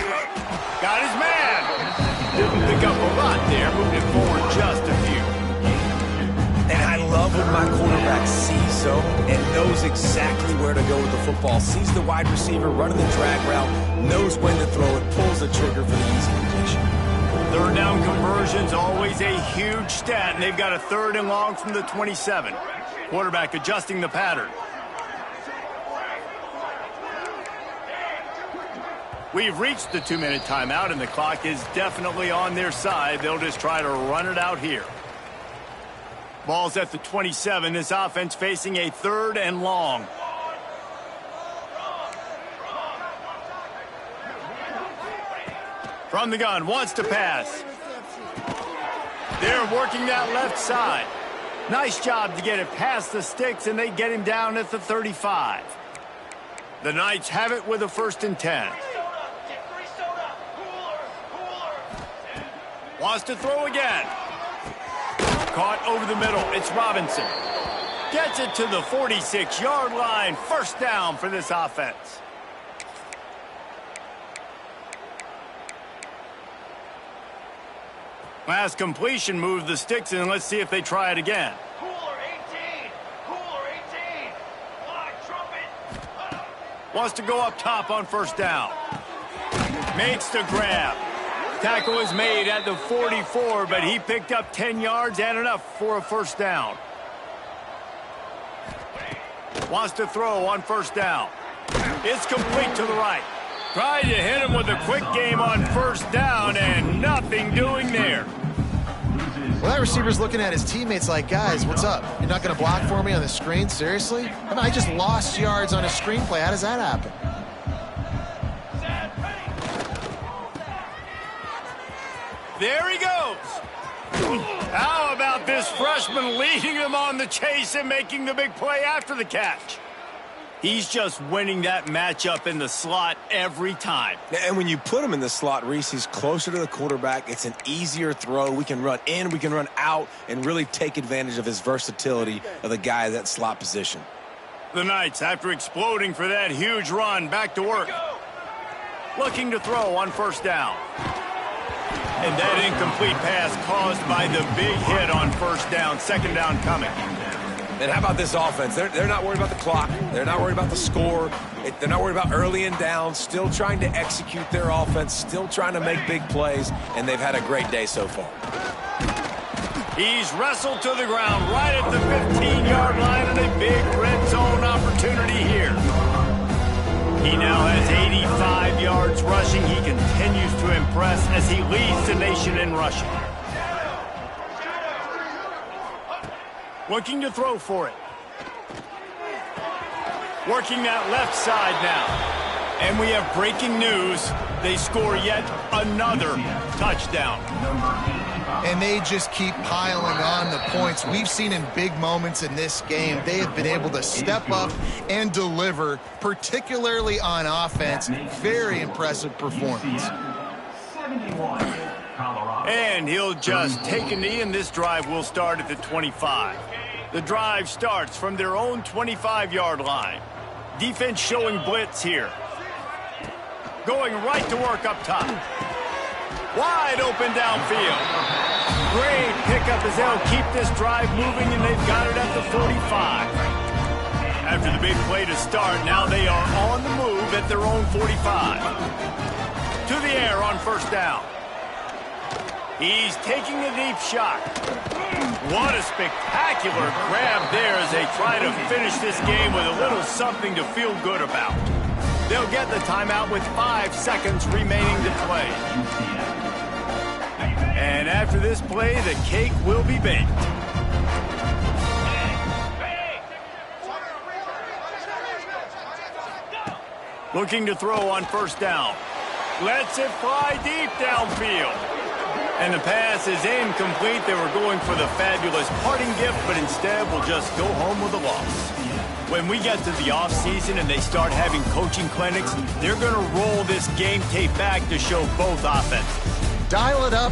Got his man. Didn't pick up a lot there, moving it forward just a few. And I love when my quarterback sees zone and knows exactly where to go with the football. Sees the wide receiver running the drag route, knows when to throw it, pulls the trigger for the easy completion. Third down conversion's always a huge stat, and they've got a 3rd and long from the 27. Quarterback adjusting the pattern. We've reached the 2-minute timeout, and the clock is definitely on their side. They'll just try to run it out here. Ball's at the 27. This offense facing a 3rd and long. From the gun, wants to pass. They're working that left side. Nice job to get it past the sticks, and they get him down at the 35. The Knights have it with a 1st and 10. Wants to throw again. Caught over the middle. It's Robinson. Gets it to the 46-yard line. First down for this offense. Last completion moved the sticks in. Let's see if they try it again. Cooler 18! Cooler 18! Fly trumpet! Wants to go up top on first down. Makes the grab. Tackle is made at the 44, but he picked up 10 yards and enough for a first down. Wants to throw on first down. It's complete to the right. Tried to hit him with a quick game on first down, and nothing doing there. Well, that receiver's looking at his teammates like, guys, what's up? You're not going to block for me on the screen? Seriously? I mean, I just lost yards on a screenplay. How does that happen? There he goes. How about this freshman leading them on the chase and making the big play after the catch? He's just winning that matchup in the slot every time. And when you put him in the slot, Reese, he's closer to the quarterback. It's an easier throw. We can run in, we can run out, and really take advantage of his versatility of the guy at that slot position. The Knights, after exploding for that huge run, back to work. Looking to throw on first down. And that incomplete pass caused by the big hit on first down. Second down coming. And how about this offense? They're not worried about the clock. They're not worried about the score. They're not worried about early and down. Still trying to execute their offense. Still trying to make big plays. And they've had a great day so far. He's wrestled to the ground right at the 15-yard line and a big red zone opportunity here. He now has 85 yards rushing. He continues to impress as he leads the nation in rushing. Looking to throw for it. Working that left side now. And we have breaking news. They score yet another touchdown. And they just keep piling on the points. We've seen in big moments in this game, they have been able to step up and deliver, particularly on offense. Very impressive performance. 71, Colorado. And he'll just take a knee, and this drive will start at the 25. The drive starts from their own 25-yard line. Defense showing blitz here. Going right to work up top. Wide open downfield. Great pickup as they'll keep this drive moving, and they've got it at the 45. After the big play to start, now they are on the move at their own 45. To the air on first down. He's taking a deep shot. What a spectacular grab there as they try to finish this game with a little something to feel good about. They'll get the timeout with 5 seconds remaining to play. And after this play, the cake will be baked. Looking to throw on first down. Lets it fly deep downfield. And the pass is incomplete. They were going for the fabulous parting gift, but instead will just go home with a loss. When we get to the offseason and they start having coaching clinics, they're going to roll this game tape back to show both offenses. Dial it up.